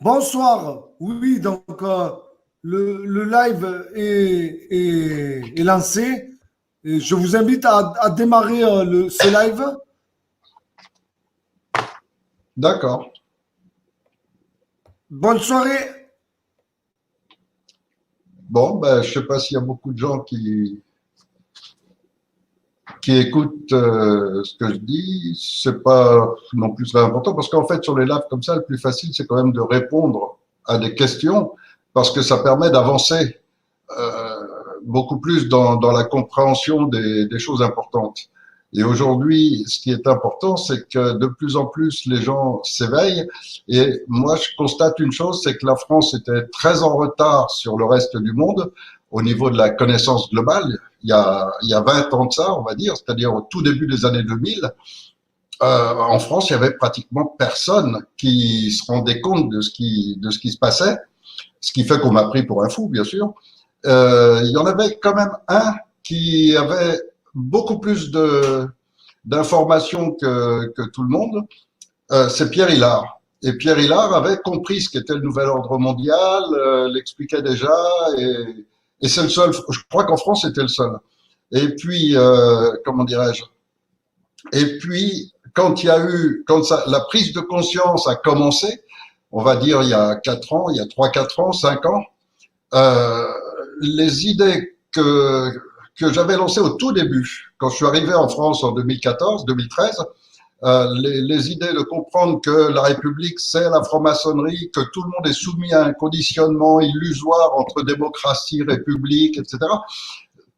Bonsoir. Oui, donc le live est lancé. Et je vous invite à démarrer ce live. D'accord. Bonne soirée. Bon, ben, je sais pas s'il y a beaucoup de gens qui écoutent ce que je dis. C'est pas non plus très important parce qu'en fait, sur les lives comme ça, le plus facile, c'est quand même de répondre à des questions parce que ça permet d'avancer euh, beaucoup plus dans la compréhension des choses importantes. Et aujourd'hui, ce qui est important, c'est que de plus en plus les gens s'éveillent. Et moi, je constate une chose, c'est que la France était très en retard sur le reste du monde au niveau de la connaissance globale. Il y a 20 ans de ça, on va dire, c'est-à-dire au tout début des années 2000, en France, il y avait pratiquement personne qui se rendait compte de ce qui se passait, ce qui fait qu'on m'a pris pour un fou, bien sûr. Il y en avait quand même un qui avait beaucoup plus d'informations que tout le monde, c'est Pierre Hillard. Et Pierre Hillard avait compris ce qu'était le nouvel ordre mondial, l'expliquait déjà, et c'est le seul, je crois qu'en France c'était le seul. Et puis, comment dirais-je, et puis la prise de conscience a commencé, on va dire il y a 4 ans, il y a 3, 4 ans, 5 ans, euh, les idées que j'avais lancées au tout début, quand je suis arrivé en France en 2014, 2013, les idées de comprendre que la République, c'est la franc-maçonnerie, que tout le monde est soumis à un conditionnement illusoire entre démocratie, République, etc.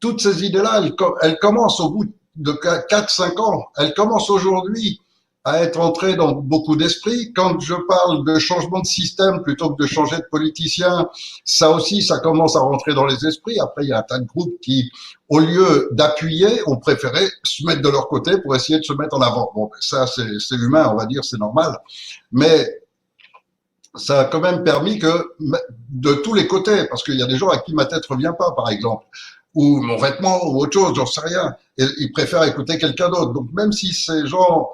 Toutes ces idées-là, elles commencent au bout de 4, 5 ans. Elles commencent aujourd'hui à être entrées dans beaucoup d'esprits. Quand je parle de changement de système plutôt que de changer de politicien, ça aussi, ça commence à rentrer dans les esprits. Après, il y a un tas de groupes qui, au lieu d'appuyer, ont préféré se mettre de leur côté pour essayer de se mettre en avant. Bon, ça, c'est humain, on va dire, c'est normal. Mais ça a quand même permis que, de tous les côtés, parce qu'il y a des gens à qui ma tête revient pas, par exemple, ou mon vêtement, ou autre chose, j'en sais rien, et ils préfèrent écouter quelqu'un d'autre. Donc même si ces gens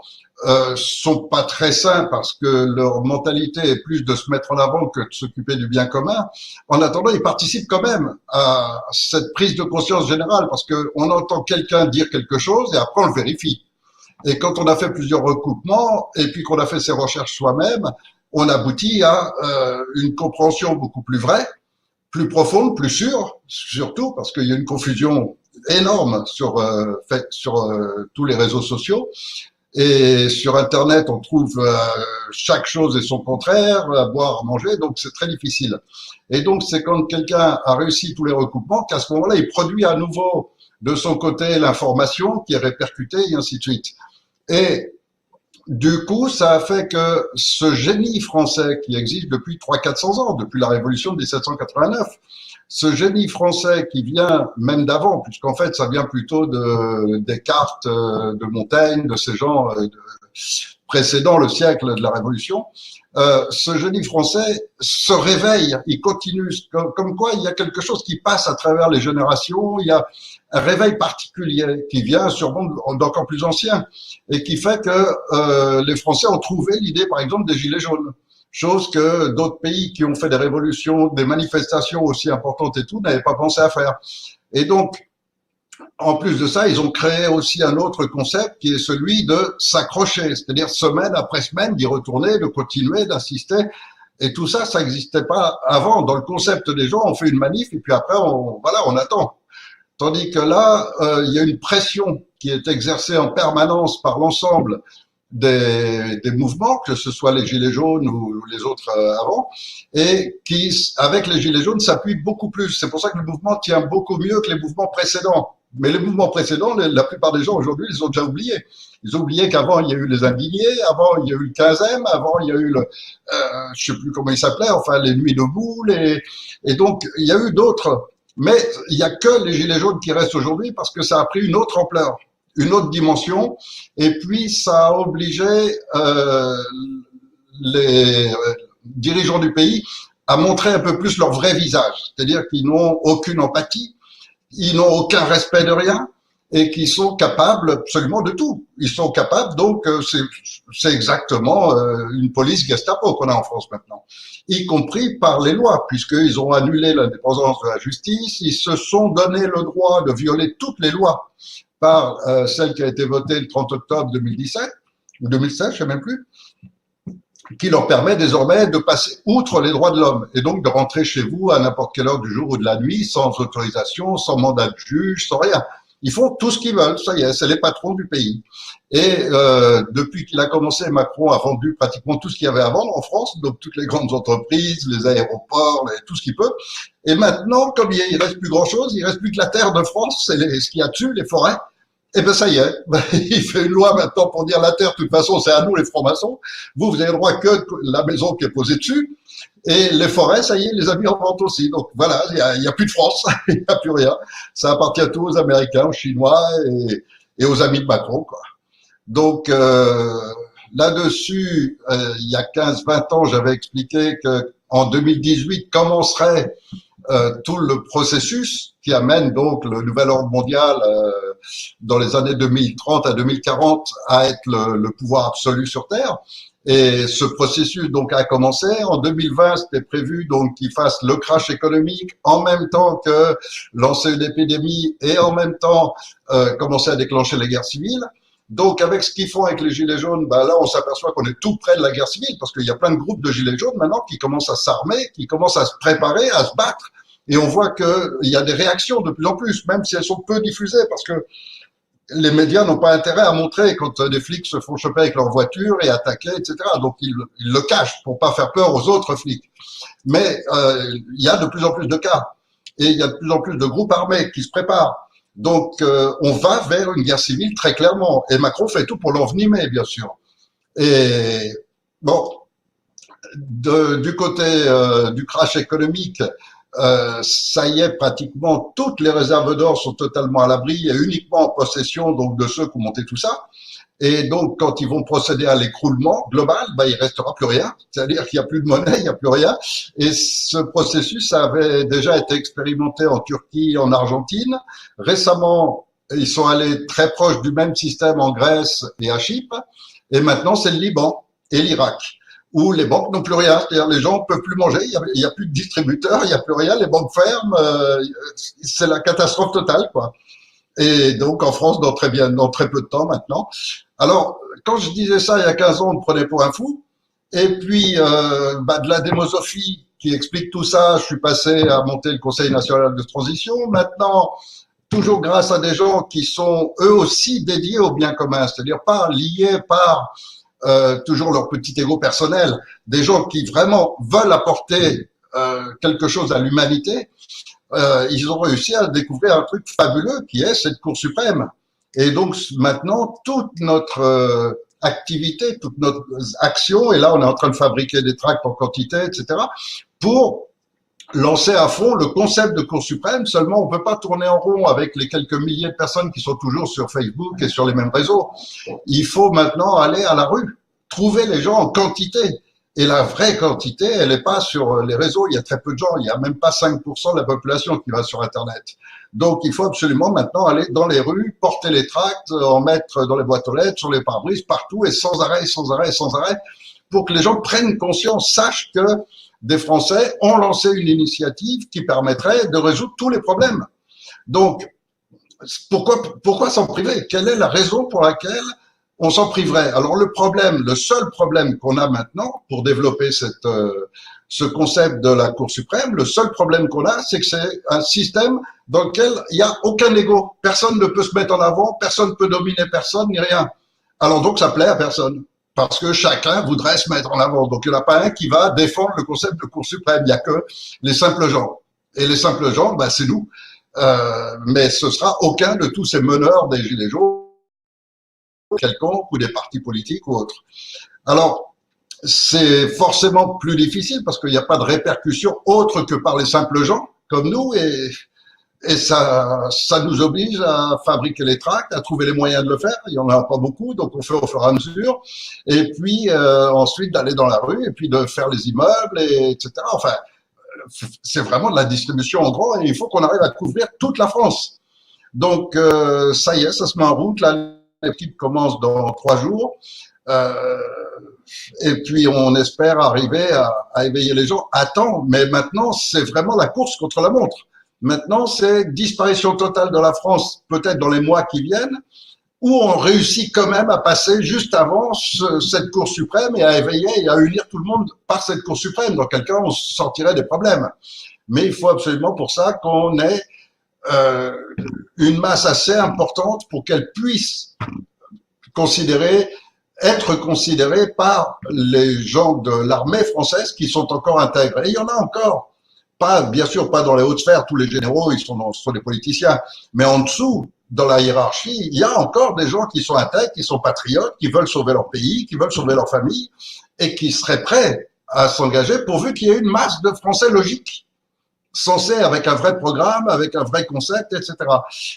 sont pas très sains parce que leur mentalité est plus de se mettre en avant que de s'occuper du bien commun, en attendant, ils participent quand même à cette prise de conscience générale, parce qu'on entend quelqu'un dire quelque chose et après on le vérifie. Et quand on a fait plusieurs recoupements et puis qu'on a fait ses recherches soi-même, on aboutit à une compréhension beaucoup plus vraie, plus profonde, plus sûre, surtout parce qu'il y a une confusion énorme sur tous les réseaux sociaux. Et sur Internet, on trouve chaque chose et son contraire, à boire, à manger, donc c'est très difficile. Et donc, c'est quand quelqu'un a réussi tous les recoupements qu'à ce moment-là, il produit à nouveau de son côté l'information qui est répercutée et ainsi de suite. Et du coup, ça a fait que ce génie français qui existe depuis 300, 400 ans, depuis la Révolution de 1789, ce génie français qui vient même d'avant, puisqu'en fait, ça vient plutôt de Descartes, de Montaigne, de ces gens précédant le siècle de la Révolution, ce génie français se réveille, il continue, comme quoi il y a quelque chose qui passe à travers les générations, il y a un réveil particulier qui vient sûrement d'encore plus ancien et qui fait que les Français ont trouvé l'idée, par exemple, des gilets jaunes. Chose que d'autres pays qui ont fait des révolutions, des manifestations aussi importantes et tout, n'avaient pas pensé à faire. Et donc, en plus de ça, ils ont créé aussi un autre concept qui est celui de s'accrocher, c'est-à-dire semaine après semaine, d'y retourner, de continuer, d'insister. Et tout ça, ça n'existait pas avant. Dans le concept des gens, on fait une manif et puis après, on attend. Tandis que là, il y a une pression qui est exercée en permanence par l'ensemble des mouvements, que ce soit les Gilets jaunes ou les autres avant, et qui, avec les Gilets jaunes, s'appuie beaucoup plus. C'est pour ça que le mouvement tient beaucoup mieux que les mouvements précédents. Mais les mouvements précédents, la plupart des gens aujourd'hui, ils ont déjà oublié. Ils ont oublié qu'avant, il y a eu les indignés, avant, il y a eu le 15e, avant, il y a eu je sais plus comment il s'appelait, enfin, les nuits debout, et donc, il y a eu d'autres. Mais il n'y a que les Gilets jaunes qui restent aujourd'hui parce que ça a pris une autre ampleur, une autre dimension, et puis ça a obligé les dirigeants du pays à montrer un peu plus leur vrai visage, c'est-à-dire qu'ils n'ont aucune empathie, ils n'ont aucun respect de rien, et qui sont capables absolument de tout. Ils sont capables, donc c'est exactement une police Gestapo qu'on a en France maintenant, y compris par les lois, puisqu'ils ont annulé l'indépendance de la justice, ils se sont donné le droit de violer toutes les lois par celle qui a été votée le 30 octobre 2017, ou 2016, je sais même plus, qui leur permet désormais de passer outre les droits de l'homme et donc de rentrer chez vous à n'importe quelle heure du jour ou de la nuit, sans autorisation, sans mandat de juge, sans rien. Ils font tout ce qu'ils veulent, ça y est, c'est les patrons du pays. Et depuis qu'il a commencé, Macron a vendu pratiquement tout ce qu'il y avait à vendre en France, donc toutes les grandes entreprises, les aéroports, tout ce qu'il peut. Et maintenant, comme il reste plus grand-chose, il reste plus que la terre de France, c'est ce qu'il y a dessus, les forêts. Eh ben ça y est, il fait une loi maintenant pour dire la terre, de toute façon, c'est à nous les francs-maçons. Vous avez le droit que de la maison qui est posée dessus. Et les forêts, ça y est, les a mis en vente aussi. Donc voilà, il y a plus de France, il n'y a plus rien. Ça appartient à tous aux Américains, aux Chinois et aux amis de Macron, quoi. Donc là-dessus, il y a 15-20 ans, j'avais expliqué que en 2018 commencerait tout le processus qui amène donc le nouvel ordre mondial dans les années 2030 à 2040 à être le pouvoir absolu sur Terre. Et ce processus donc a commencé. En 2020, c'était prévu donc qu'il fasse le crash économique en même temps que lancer une épidémie et en même temps commencer à déclencher les guerres civiles. Donc, avec ce qu'ils font avec les gilets jaunes, ben là, on s'aperçoit qu'on est tout près de la guerre civile parce qu'il y a plein de groupes de gilets jaunes maintenant qui commencent à s'armer, qui commencent à se préparer, à se battre. Et on voit qu'il y a des réactions de plus en plus, même si elles sont peu diffusées, parce que les médias n'ont pas intérêt à montrer quand des flics se font choper avec leur voiture et attaquer, etc. Donc, ils le cachent pour pas faire peur aux autres flics. Mais il y a de plus en plus de cas. Et il y a de plus en plus de groupes armés qui se préparent. Donc, on va vers une guerre civile très clairement. Et Macron fait tout pour l'envenimer, bien sûr. Et bon, du côté du crash économique, ça y est, pratiquement toutes les réserves d'or sont totalement à l'abri et uniquement en possession donc de ceux qui ont monté tout ça. Et donc, quand ils vont procéder à l'écroulement global, bah, il restera plus rien. C'est-à-dire qu'il n'y a plus de monnaie, il n'y a plus rien. Et ce processus avait déjà été expérimenté en Turquie, en Argentine. Récemment, ils sont allés très proches du même système en Grèce et à Chypre. Et maintenant, c'est le Liban et l'Irak, où les banques n'ont plus rien. C'est-à-dire les gens ne peuvent plus manger, il y a plus de distributeurs, il n'y a plus rien, les banques ferment. C'est la catastrophe totale, quoi. Et donc en France, dans très peu de temps maintenant. Alors, quand je disais ça il y a 15 ans, on me prenait pour un fou. Et puis, de la démosophie qui explique tout ça, je suis passé à monter le Conseil national de transition. Maintenant, toujours grâce à des gens qui sont eux aussi dédiés au bien commun, c'est-à-dire pas liés par toujours leur petit ego personnel, des gens qui vraiment veulent apporter quelque chose à l'humanité. Ils ont réussi à découvrir un truc fabuleux qui est cette Cour suprême. Et donc maintenant, toute notre activité, toute notre action, et là on est en train de fabriquer des tracts en quantité, etc., pour lancer à fond le concept de Cour suprême. Seulement, on peut pas tourner en rond avec les quelques milliers de personnes qui sont toujours sur Facebook et sur les mêmes réseaux. Il faut maintenant aller à la rue, trouver les gens en quantité. Et la vraie quantité, elle n'est pas sur les réseaux. Il y a très peu de gens. Il n'y a même pas 5% de la population qui va sur Internet. Donc, il faut absolument maintenant aller dans les rues, porter les tracts, en mettre dans les boîtes aux lettres, sur les pare-brises, partout, et sans arrêt, pour que les gens prennent conscience, sachent que des Français ont lancé une initiative qui permettrait de résoudre tous les problèmes. Donc, pourquoi s'en priver? Quelle est la raison pour laquelle on s'en priverait? Alors le seul problème qu'on a maintenant pour développer ce concept de la Cour suprême, le seul problème qu'on a, c'est que c'est un système dans lequel il n'y a aucun ego. Personne ne peut se mettre en avant, personne ne peut dominer personne, ni rien. Alors donc ça plaît à personne, parce que chacun voudrait se mettre en avant. Donc il n'y en a pas un qui va défendre le concept de Cour suprême, il n'y a que les simples gens. Et les simples gens, c'est nous. Mais ce sera aucun de tous ces meneurs des gilets jaunes quelconque ou des partis politiques ou autres. Alors, c'est forcément plus difficile parce qu'il n'y a pas de répercussions autres que par les simples gens comme nous et ça nous oblige à fabriquer les tracts, à trouver les moyens de le faire. Il n'y en a pas beaucoup, donc on fait au fur et à mesure. Et puis ensuite d'aller dans la rue et puis de faire les immeubles, etc. Enfin, c'est vraiment de la distribution en grand et il faut qu'on arrive à couvrir toute la France. Donc, ça y est, ça se met en route. Là, l'équipe commence dans 3 jours. Euh, et puis, on espère arriver à éveiller les gens à temps. Mais maintenant, c'est vraiment la course contre la montre. Maintenant, c'est disparition totale de la France, peut-être dans les mois qui viennent, où on réussit quand même à passer juste avant cette Cour suprême et à éveiller et à unir tout le monde par cette Cour suprême. Dans quel cas, on sortirait des problèmes. Mais il faut absolument pour ça qu'on ait une masse assez importante pour qu'elle puisse être considérée par les gens de l'armée française qui sont encore intègres. Et il y en a encore. Pas, bien sûr, pas dans les hautes sphères, tous les généraux, sont des politiciens. Mais en dessous, dans la hiérarchie, il y a encore des gens qui sont intègres, qui sont patriotes, qui veulent sauver leur pays, qui veulent sauver leur famille et qui seraient prêts à s'engager pourvu qu'il y ait une masse de Français logiques, censés avec un vrai programme, avec un vrai concept, etc.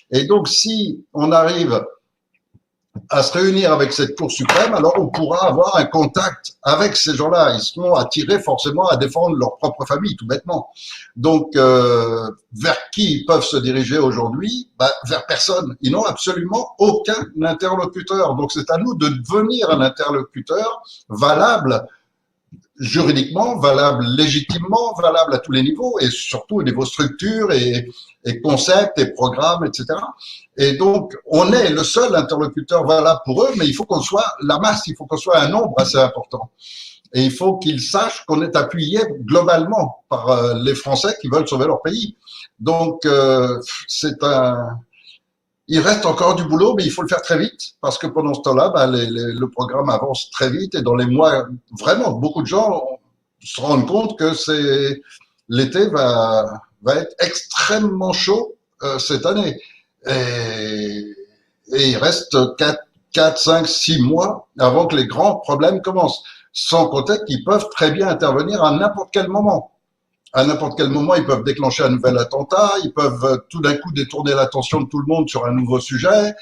Et donc, si on arrive à se réunir avec cette Cour suprême, alors on pourra avoir un contact avec ces gens-là. Ils seront attirés forcément à défendre leur propre famille, tout bêtement. Donc, vers qui ils peuvent se diriger aujourd'hui? Vers personne. Ils n'ont absolument aucun interlocuteur. Donc, c'est à nous de devenir un interlocuteur valable juridiquement, valable légitimement, valable à tous les niveaux, et surtout au niveau structure et concept et programme, etc. Et donc, on est le seul interlocuteur valable pour eux, mais il faut qu'on soit la masse, il faut qu'on soit un nombre assez important. Et il faut qu'ils sachent qu'on est appuyé globalement par les Français qui veulent sauver leur pays. Donc, il reste encore du boulot, mais il faut le faire très vite, parce que pendant ce temps-là, le programme avance très vite, et dans les mois, vraiment, beaucoup de gens se rendent compte que l'été va être extrêmement chaud cette année. Et il reste 4, 5, 6 mois avant que les grands problèmes commencent, sans compter qu'ils peuvent très bien intervenir à n'importe quel moment. À n'importe quel moment, ils peuvent déclencher un nouvel attentat, ils peuvent tout d'un coup détourner l'attention de tout le monde sur un nouveau sujet.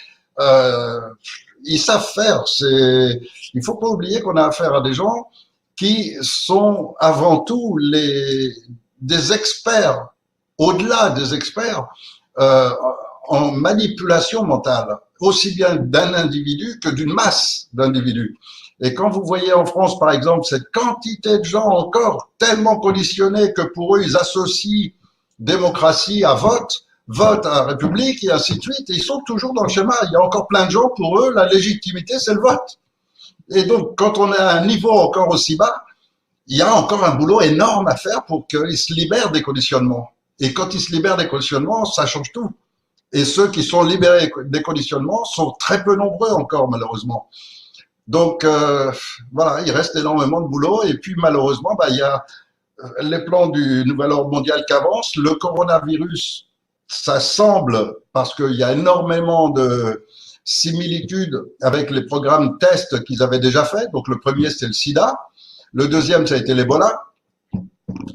Ils savent faire. Il faut pas oublier qu'on a affaire à des gens qui sont avant tout des experts, au-delà des experts, en manipulation mentale, aussi bien d'un individu que d'une masse d'individus. Et quand vous voyez en France, par exemple, cette quantité de gens encore tellement conditionnés que pour eux, ils associent démocratie à vote à république et ainsi de suite, et ils sont toujours dans le schéma. Il y a encore plein de gens, pour eux, la légitimité, c'est le vote. Et donc, quand on est à un niveau encore aussi bas, il y a encore un boulot énorme à faire pour qu'ils se libèrent des conditionnements. Et quand ils se libèrent des conditionnements, ça change tout. Et ceux qui sont libérés des conditionnements sont très peu nombreux encore, malheureusement. Donc, voilà, il reste énormément de boulot. Et puis, malheureusement, il y a les plans du nouvel ordre mondial qui avancent. Le coronavirus, ça semble, parce qu'il y a énormément de similitudes avec les programmes tests qu'ils avaient déjà fait. Donc, le premier, c'est le sida. Le deuxième, ça a été l'Ebola.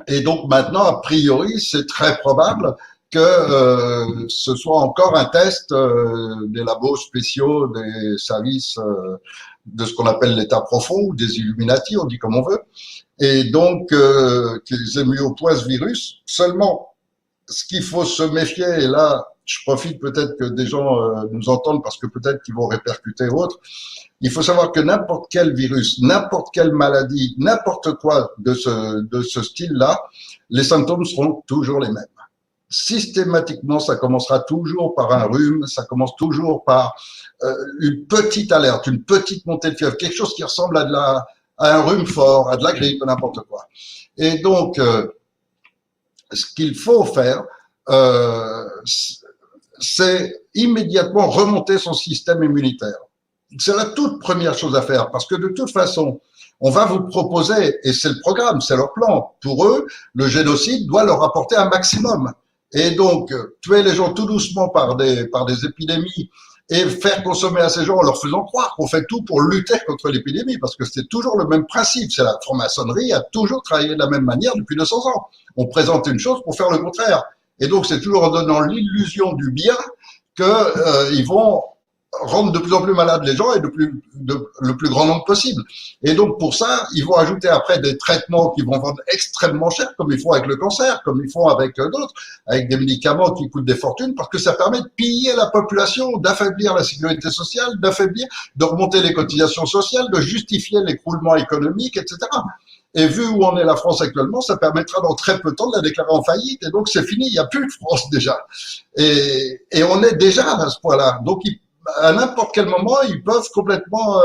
Et donc, maintenant, a priori, c'est très probable que ce soit encore un test des labos spéciaux, des services de ce qu'on appelle l'état profond, ou des Illuminati, on dit comme on veut, et donc qu'ils aient mis au point ce virus. Seulement, ce qu'il faut se méfier, et là, je profite peut-être que des gens nous entendent, parce que peut-être qu'ils vont répercuter autres, il faut savoir que n'importe quel virus, n'importe quelle maladie, n'importe quoi de ce style-là, les symptômes seront toujours les mêmes. Systématiquement, ça commencera toujours par un rhume, ça commence toujours par une petite alerte, une petite montée de fièvre, quelque chose qui ressemble à un rhume fort, à de la grippe, n'importe quoi. Et donc, ce qu'il faut faire, c'est immédiatement remonter son système immunitaire. C'est la toute première chose à faire, parce que de toute façon, on va vous proposer, et c'est le programme, c'est leur plan, pour eux, le génocide doit leur apporter un maximum. Et donc, tuer les gens tout doucement par des épidémies et faire consommer à ces gens en leur faisant croire qu'on fait tout pour lutter contre l'épidémie, parce que c'est toujours le même principe. C'est la franc-maçonnerie a toujours travaillé de la même manière depuis 200 ans. On présente une chose pour faire le contraire. Et donc, c'est toujours en donnant l'illusion du bien qu'ils vont rendre de plus en plus malades les gens et le plus grand nombre possible. Et donc pour ça, ils vont ajouter après des traitements qui vont vendre extrêmement cher, comme ils font avec le cancer, comme ils font avec d'autres, avec des médicaments qui coûtent des fortunes, parce que ça permet de piller la population, d'affaiblir la sécurité sociale, de remonter les cotisations sociales, de justifier l'écroulement économique, etc. Et vu où en est la France actuellement, ça permettra dans très peu de temps de la déclarer en faillite. Et donc c'est fini, il n'y a plus de France déjà. Et on est déjà à ce point-là. Donc à n'importe quel moment, ils peuvent complètement.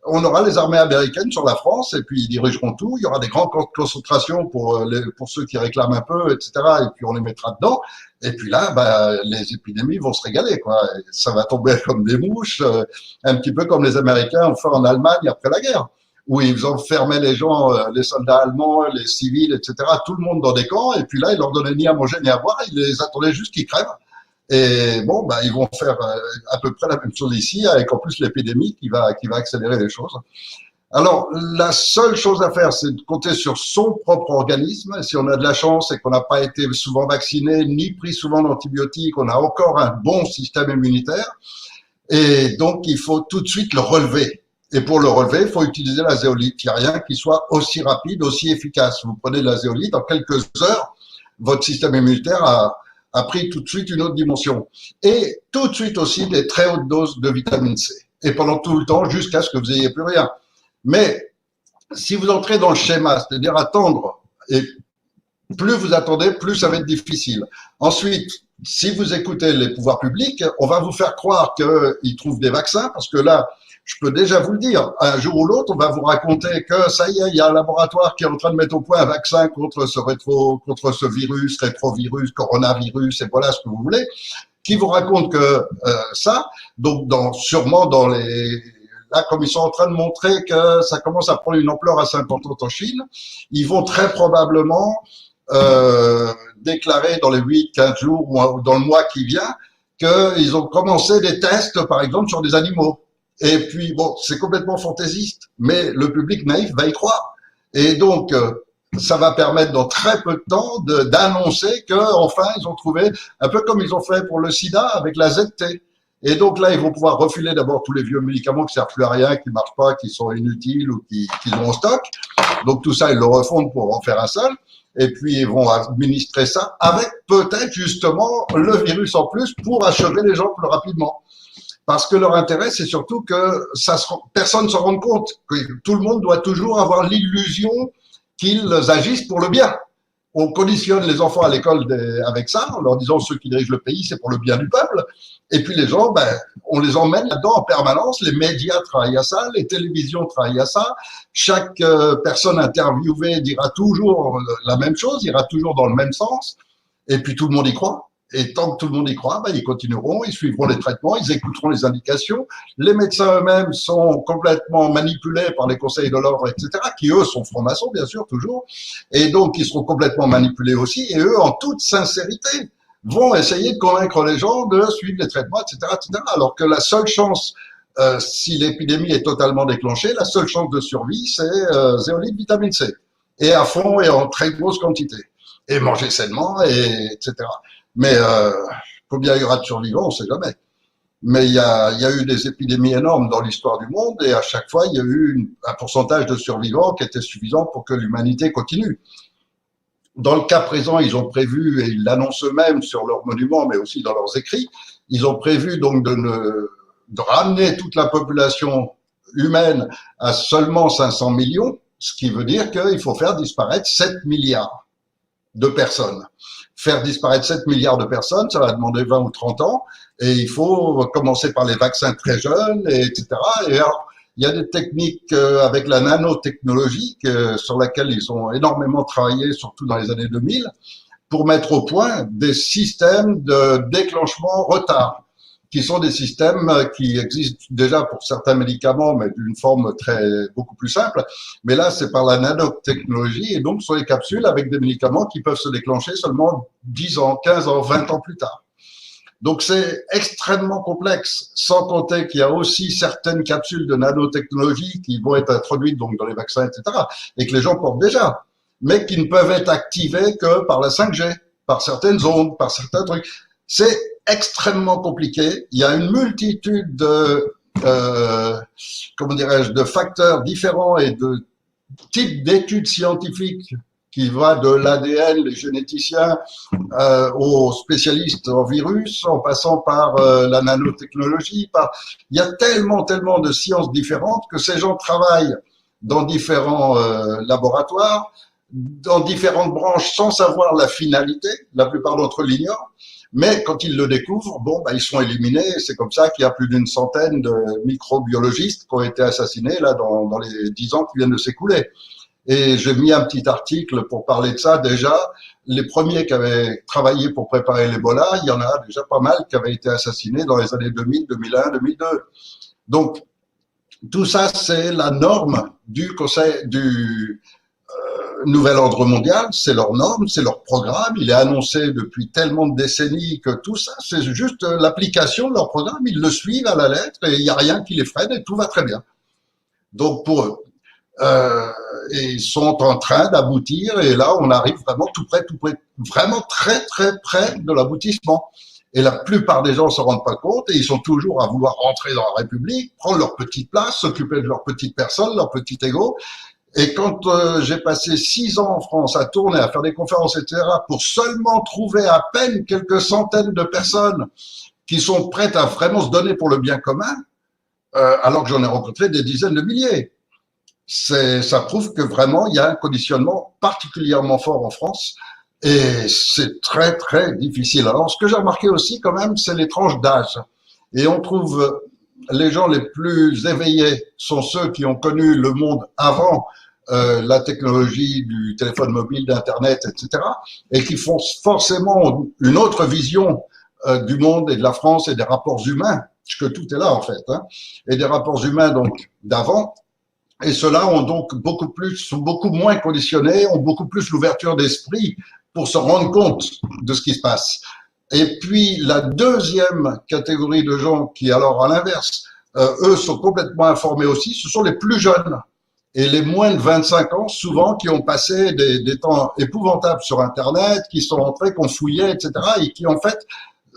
On aura les armées américaines sur la France et puis ils dirigeront tout. Il y aura des grands camps de concentration pour ceux qui réclament un peu, etc. Et puis on les mettra dedans. Et puis là, les épidémies vont se régaler, quoi. Et ça va tomber comme des mouches, un petit peu comme les Américains ont fait en Allemagne après la guerre, où ils enfermaient les gens, les soldats allemands, les civils, etc. Tout le monde dans des camps. Et puis là, ils leur donnaient ni à manger ni à boire. Ils les attendaient juste qu'ils crèvent. Et bon, ils vont faire à peu près la même chose ici, avec en plus l'épidémie qui va accélérer les choses. Alors, la seule chose à faire, c'est de compter sur son propre organisme. Si on a de la chance et qu'on n'a pas été souvent vacciné, ni pris souvent d'antibiotiques, on a encore un bon système immunitaire. Et donc, il faut tout de suite le relever. Et pour le relever, il faut utiliser la zéolite. Il n'y a rien qui soit aussi rapide, aussi efficace. Vous prenez de la zéolite, en quelques heures, votre système immunitaire a pris tout de suite une autre dimension. Et tout de suite aussi des très hautes doses de vitamine C. Et pendant tout le temps, jusqu'à ce que vous n'ayez plus rien. Mais si vous entrez dans le schéma, c'est-à-dire attendre, et plus vous attendez, plus ça va être difficile. Ensuite, si vous écoutez les pouvoirs publics, on va vous faire croire qu'ils trouvent des vaccins, parce que là, je peux déjà vous le dire, un jour ou l'autre, on va vous raconter que ça y est, il y a un laboratoire qui est en train de mettre au point un vaccin contre ce virus, rétrovirus, coronavirus, et voilà ce que vous voulez, qui vous raconte que ça, donc sûrement dans là, comme ils sont en train de montrer que ça commence à prendre une ampleur assez importante en Chine, ils vont très probablement déclarer dans les 8-15 jours ou dans le mois qui vient qu'ils ont commencé des tests, par exemple, sur des animaux. Et puis, bon, c'est complètement fantaisiste, mais le public naïf va y croire. Et donc, ça va permettre dans très peu de temps d'annoncer qu'enfin, ils ont trouvé, un peu comme ils ont fait pour le sida avec la ZT. Et donc là, ils vont pouvoir refiler d'abord tous les vieux médicaments qui servent plus à rien, qui marchent pas, qui sont inutiles ou qui ont en stock. Donc tout ça, ils le refondent pour en faire un seul. Et puis, ils vont administrer ça avec peut-être justement le virus en plus pour achever les gens plus rapidement. Parce que leur intérêt, c'est surtout que personne ne se rende compte, que tout le monde doit toujours avoir l'illusion qu'ils agissent pour le bien. On conditionne les enfants à l'école avec ça, en leur disant ceux qui dirigent le pays, c'est pour le bien du peuple. Et puis les gens, on les emmène là-dedans en permanence. Les médias travaillent à ça, les télévisions travaillent à ça. Chaque personne interviewée dira toujours la même chose, ira toujours dans le même sens. Et puis tout le monde y croit. Et tant que tout le monde y croit, ils continueront, ils suivront les traitements, ils écouteront les indications. Les médecins eux-mêmes sont complètement manipulés par les conseils de l'ordre, etc., qui eux sont francs-maçons, bien sûr, toujours. Et donc, ils seront complètement manipulés aussi. Et eux, en toute sincérité, vont essayer de convaincre les gens de suivre les traitements, etc., etc. Alors que la seule chance, si l'épidémie est totalement déclenchée, la seule chance de survie, c'est zéolite, vitamine C. Et à fond et en très grosse quantité. Et manger sainement, etc. Mais combien il y aura de survivants, on ne sait jamais. Mais il y a eu des épidémies énormes dans l'histoire du monde et à chaque fois, il y a eu un pourcentage de survivants qui était suffisant pour que l'humanité continue. Dans le cas présent, ils ont prévu, et ils l'annoncent eux-mêmes sur leurs monuments, mais aussi dans leurs écrits, ils ont prévu donc de ramener toute la population humaine à seulement 500 millions, ce qui veut dire qu'il faut faire disparaître 7 milliards de personnes. Faire disparaître 7 milliards de personnes, ça va demander 20 ou 30 ans, et il faut commencer par les vaccins très jeunes, etc. Et alors, il y a des techniques avec la nanotechnologie sur laquelle ils ont énormément travaillé, surtout dans les années 2000, pour mettre au point des systèmes de déclenchement retard, qui sont des systèmes qui existent déjà pour certains médicaments, mais d'une forme beaucoup plus simple. Mais là, c'est par la nanotechnologie, et donc ce sont des capsules avec des médicaments qui peuvent se déclencher seulement 10 ans, 15 ans, 20 ans plus tard. Donc c'est extrêmement complexe, sans compter qu'il y a aussi certaines capsules de nanotechnologie qui vont être introduites donc dans les vaccins, etc., et que les gens portent déjà, mais qui ne peuvent être activées que par la 5G, par certaines ondes, par certains trucs. C'est extrêmement compliqué. Il y a une multitude de, comment dirais-je, de facteurs différents et de types d'études scientifiques qui va de l'ADN, les généticiens, aux spécialistes en virus, en passant par la nanotechnologie. Il y a tellement de sciences différentes que ces gens travaillent dans différents laboratoires, dans différentes branches sans savoir la finalité. La plupart d'entre eux l'ignorent. Mais quand ils le découvrent, bon, ils sont éliminés. C'est comme ça qu'il y a plus d'une centaine de microbiologistes qui ont été assassinés là dans les 10 ans qui viennent de s'écouler. Et j'ai mis un petit article pour parler de ça. Déjà, les premiers qui avaient travaillé pour préparer l'Ebola, il y en a déjà pas mal qui avaient été assassinés dans les années 2000, 2001, 2002. Donc, tout ça, c'est la norme du Conseil du Nouvel Ordre Mondial. C'est leur norme, c'est leur programme. Il est annoncé depuis tellement de décennies que tout ça, c'est juste l'application de leur programme. Ils le suivent à la lettre et il n'y a rien qui les freine et tout va très bien. Donc, pour eux. Et ils sont en train d'aboutir et là on arrive vraiment tout près, vraiment très près de l'aboutissement. Et la plupart des gens ne se rendent pas compte et ils sont toujours à vouloir rentrer dans la République, prendre leur petite place, s'occuper de leur petite personne, leur petit ego. Et quand j'ai passé 6 ans en France à tourner, à faire des conférences, etc., pour seulement trouver à peine quelques centaines de personnes qui sont prêtes à vraiment se donner pour le bien commun, alors que j'en ai rencontré des dizaines de milliers. Ça prouve que vraiment il y a un conditionnement particulièrement fort en France et c'est très difficile. Alors ce que j'ai remarqué aussi quand même, c'est les tranches d'âge. Et on trouve les gens les plus éveillés sont ceux qui ont connu le monde avant la technologie du téléphone mobile, d'Internet, etc. et qui font forcément une autre vision du monde et de la France et des rapports humains, puisque tout est là en fait, hein, et des rapports humains donc d'avant. Et ceux-là ont donc sont beaucoup moins conditionnés, ont beaucoup plus l'ouverture d'esprit pour se rendre compte de ce qui se passe. Et puis, la deuxième catégorie de gens qui, alors, à l'inverse, eux sont complètement informés aussi, ce sont les plus jeunes. Et les moins de 25 ans, souvent, qui ont passé des temps épouvantables sur Internet, qui sont entrés, qui ont fouillé, etc., et qui, en fait,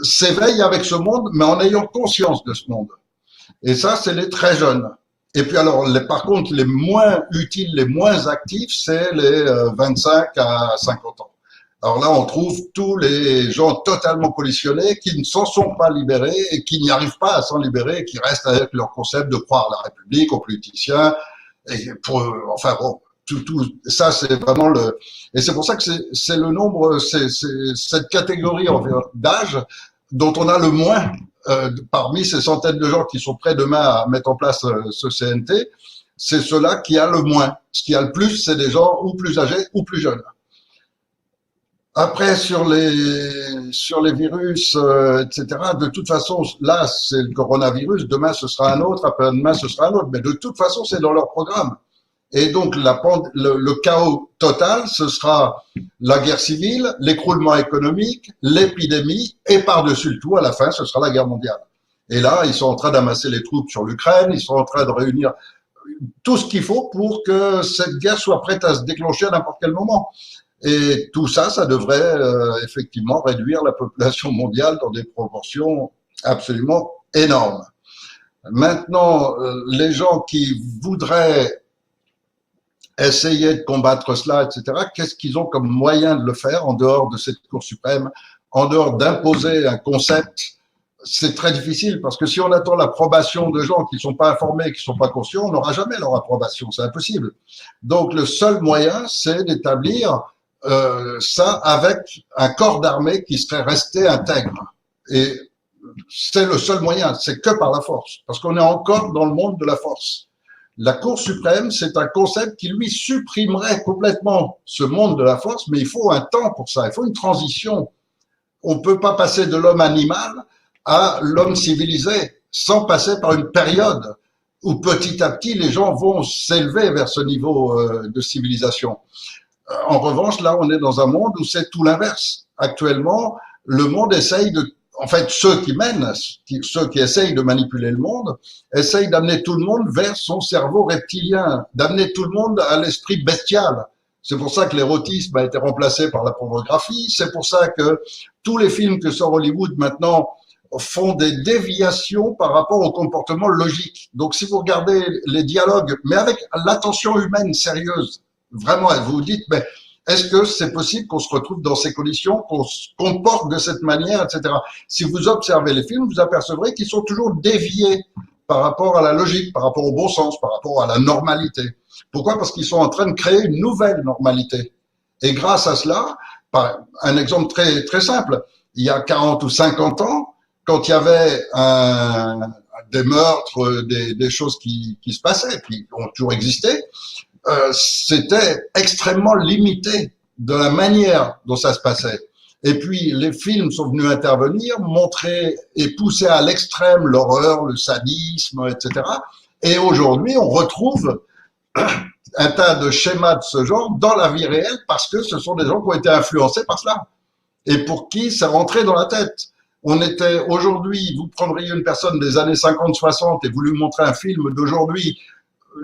s'éveillent avec ce monde, mais en ayant conscience de ce monde. Et ça, c'est les très jeunes. Et puis alors, par contre, les moins utiles, les moins actifs, c'est les 25 à 50 ans. Alors là, on trouve tous les gens totalement collisionnés qui ne s'en sont pas libérés et qui n'y arrivent pas à s'en libérer, qui restent avec leur concept de croire à la République, aux politiciens. Et enfin bon, tout ça, c'est vraiment le... Et c'est pour ça que c'est le nombre, c'est cette catégorie d'âge dont on a le moins parmi ces centaines de gens qui sont prêts demain à mettre en place ce CNT, c'est ceux-là qui a le moins. Ce qui a le plus, c'est des gens ou plus âgés ou plus jeunes. Après, sur les virus, etc., de toute façon, là, c'est le coronavirus, demain, ce sera un autre, après-demain, ce sera un autre, mais de toute façon, c'est dans leur programme. Et donc, le chaos total, ce sera la guerre civile, l'écroulement économique, l'épidémie, et par-dessus le tout, à la fin, ce sera la guerre mondiale. Et là, ils sont en train d'amasser les troupes sur l'Ukraine, ils sont en train de réunir tout ce qu'il faut pour que cette guerre soit prête à se déclencher à n'importe quel moment. Et tout ça, ça devrait effectivement réduire la population mondiale dans des proportions absolument énormes. Maintenant, les gens qui voudraient essayer de combattre cela, etc., qu'est-ce qu'ils ont comme moyen de le faire en dehors de cette Cour suprême, en dehors d'imposer un concept? C'est très difficile parce que si on attend l'approbation de gens qui ne sont pas informés, qui ne sont pas conscients, on n'aura jamais leur approbation, c'est impossible. Donc le seul moyen, c'est d'établir ça avec un corps d'armée qui serait resté intègre. Et c'est le seul moyen, c'est que par la force, parce qu'on est encore dans le monde de la force. La Cour suprême, c'est un concept qui, lui, supprimerait complètement ce monde de la force, mais il faut un temps pour ça, il faut une transition. On ne peut pas passer de l'homme animal à l'homme civilisé sans passer par une période où petit à petit les gens vont s'élever vers ce niveau de civilisation. En revanche, là, on est dans un monde où c'est tout l'inverse. Actuellement, le monde essaye en fait, ceux qui mènent, ceux qui essayent de manipuler le monde, essayent d'amener tout le monde vers son cerveau reptilien, d'amener tout le monde à l'esprit bestial. C'est pour ça que l'érotisme a été remplacé par la pornographie. C'est pour ça que tous les films que sort Hollywood maintenant font des déviations par rapport au comportement logique. Donc, si vous regardez les dialogues, mais avec l'attention humaine sérieuse, vraiment, vous vous dites, mais est-ce que c'est possible qu'on se retrouve dans ces conditions, qu'on se comporte de cette manière, etc. Si vous observez les films, vous apercevrez qu'ils sont toujours déviés par rapport à la logique, par rapport au bon sens, par rapport à la normalité. Pourquoi? Parce qu'ils sont en train de créer une nouvelle normalité. Et grâce à cela, par un exemple très, très simple, il y a 40 ou 50 ans, quand il y avait des meurtres, des choses qui se passaient, qui ont toujours existé, c'était extrêmement limité de la manière dont ça se passait. Et puis, les films sont venus intervenir, montrer et pousser à l'extrême l'horreur, le sadisme, etc. Et aujourd'hui, on retrouve un tas de schémas de ce genre dans la vie réelle parce que ce sont des gens qui ont été influencés par cela et pour qui c'est rentré dans la tête. On était aujourd'hui, vous prendriez une personne des années 50-60 et vous lui montrez un film d'aujourd'hui,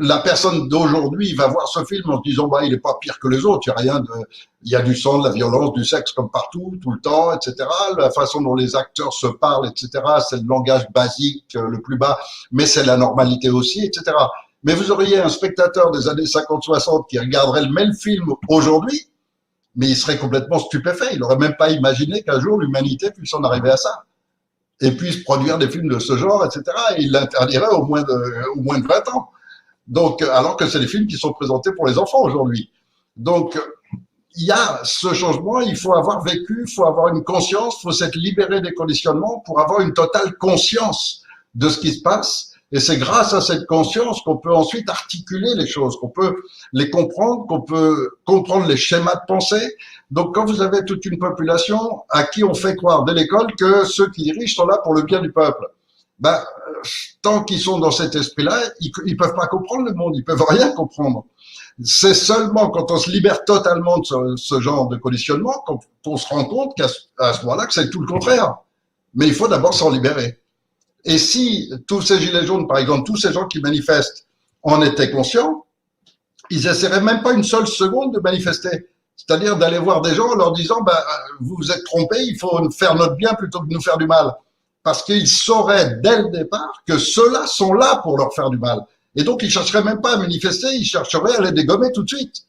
la personne d'aujourd'hui va voir ce film en se disant bah il est pas pire que les autres, il y a du sang, de la violence, du sexe comme partout, tout le temps, etc. La façon dont les acteurs se parlent, etc. C'est le langage basique le plus bas, mais c'est la normalité aussi, etc. Mais vous auriez un spectateur des années 50-60 qui regarderait le même film aujourd'hui, mais il serait complètement stupéfait. Il n'aurait même pas imaginé qu'un jour l'humanité puisse en arriver à ça et puisse produire des films de ce genre, etc. Et il l'interdirait au moins de 20 ans. Donc, alors que c'est des films qui sont présentés pour les enfants aujourd'hui. Donc, il y a ce changement, il faut avoir vécu, il faut avoir une conscience, il faut s'être libéré des conditionnements pour avoir une totale conscience de ce qui se passe. Et c'est grâce à cette conscience qu'on peut ensuite articuler les choses, qu'on peut les comprendre, qu'on peut comprendre les schémas de pensée. Donc, quand vous avez toute une population à qui on fait croire dès l'école que ceux qui dirigent sont là pour le bien du peuple, ben, tant qu'ils sont dans cet esprit-là, ils peuvent pas comprendre le monde, ils peuvent rien comprendre. C'est seulement quand on se libère totalement de ce genre de conditionnement qu'on se rend compte qu'à ce moment-là, que c'est tout le contraire. Mais il faut d'abord s'en libérer. Et si tous ces gilets jaunes, par exemple, tous ces gens qui manifestent en étaient conscients, ils essaieraient même pas une seule seconde de manifester. C'est-à-dire d'aller voir des gens en leur disant, bah, vous vous êtes trompés, il faut faire notre bien plutôt que de nous faire du mal. Parce qu'ils sauraient dès le départ que ceux-là sont là pour leur faire du mal. Et donc, ils chercheraient même pas à manifester, ils chercheraient à les dégommer tout de suite.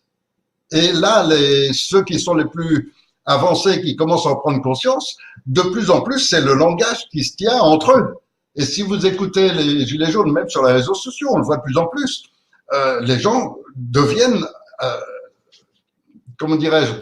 Et là, ceux qui sont les plus avancés, qui commencent à en prendre conscience, de plus en plus, c'est le langage qui se tient entre eux. Et si vous écoutez les gilets jaunes, même sur les réseaux sociaux, on le voit de plus en plus, les gens deviennent, comment dirais-je,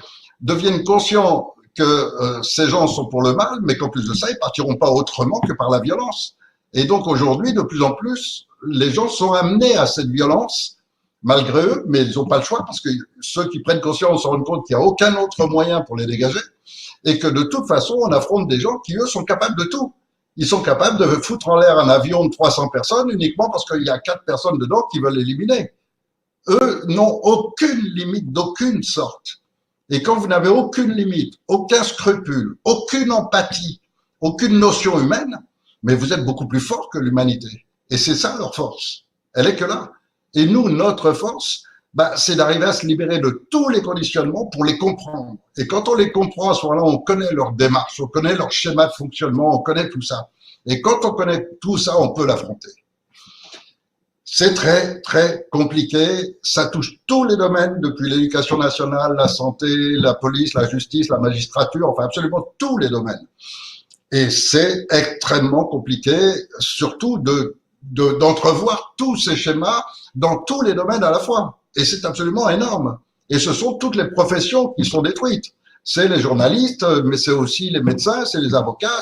deviennent conscients que ces gens sont pour le mal, mais qu'en plus de ça, ils partiront pas autrement que par la violence. Et donc aujourd'hui, de plus en plus, les gens sont amenés à cette violence, malgré eux, mais ils n'ont pas le choix, parce que ceux qui prennent conscience se rendent compte qu'il n'y a aucun autre moyen pour les dégager, et que de toute façon, on affronte des gens qui, eux, sont capables de tout. Ils sont capables de foutre en l'air un avion de 300 personnes uniquement parce qu'il y a 4 personnes dedans qui veulent l'éliminer. Eux n'ont aucune limite d'aucune sorte. Et quand vous n'avez aucune limite, aucun scrupule, aucune empathie, aucune notion humaine, mais vous êtes beaucoup plus fort que l'humanité. Et c'est ça leur force. Elle est que là. Et nous, notre force, bah, c'est d'arriver à se libérer de tous les conditionnements pour les comprendre. Et quand on les comprend, à ce moment-là, on connaît leur démarche, on connaît leur schéma de fonctionnement, on connaît tout ça. Et quand on connaît tout ça, on peut l'affronter. C'est très, très compliqué. Ça touche tous les domaines, depuis l'éducation nationale, la santé, la police, la justice, la magistrature, enfin absolument tous les domaines. Et c'est extrêmement compliqué, surtout d'entrevoir tous ces schémas dans tous les domaines à la fois. Et c'est absolument énorme. Et ce sont toutes les professions qui sont détruites. C'est les journalistes, mais c'est aussi les médecins, c'est les avocats,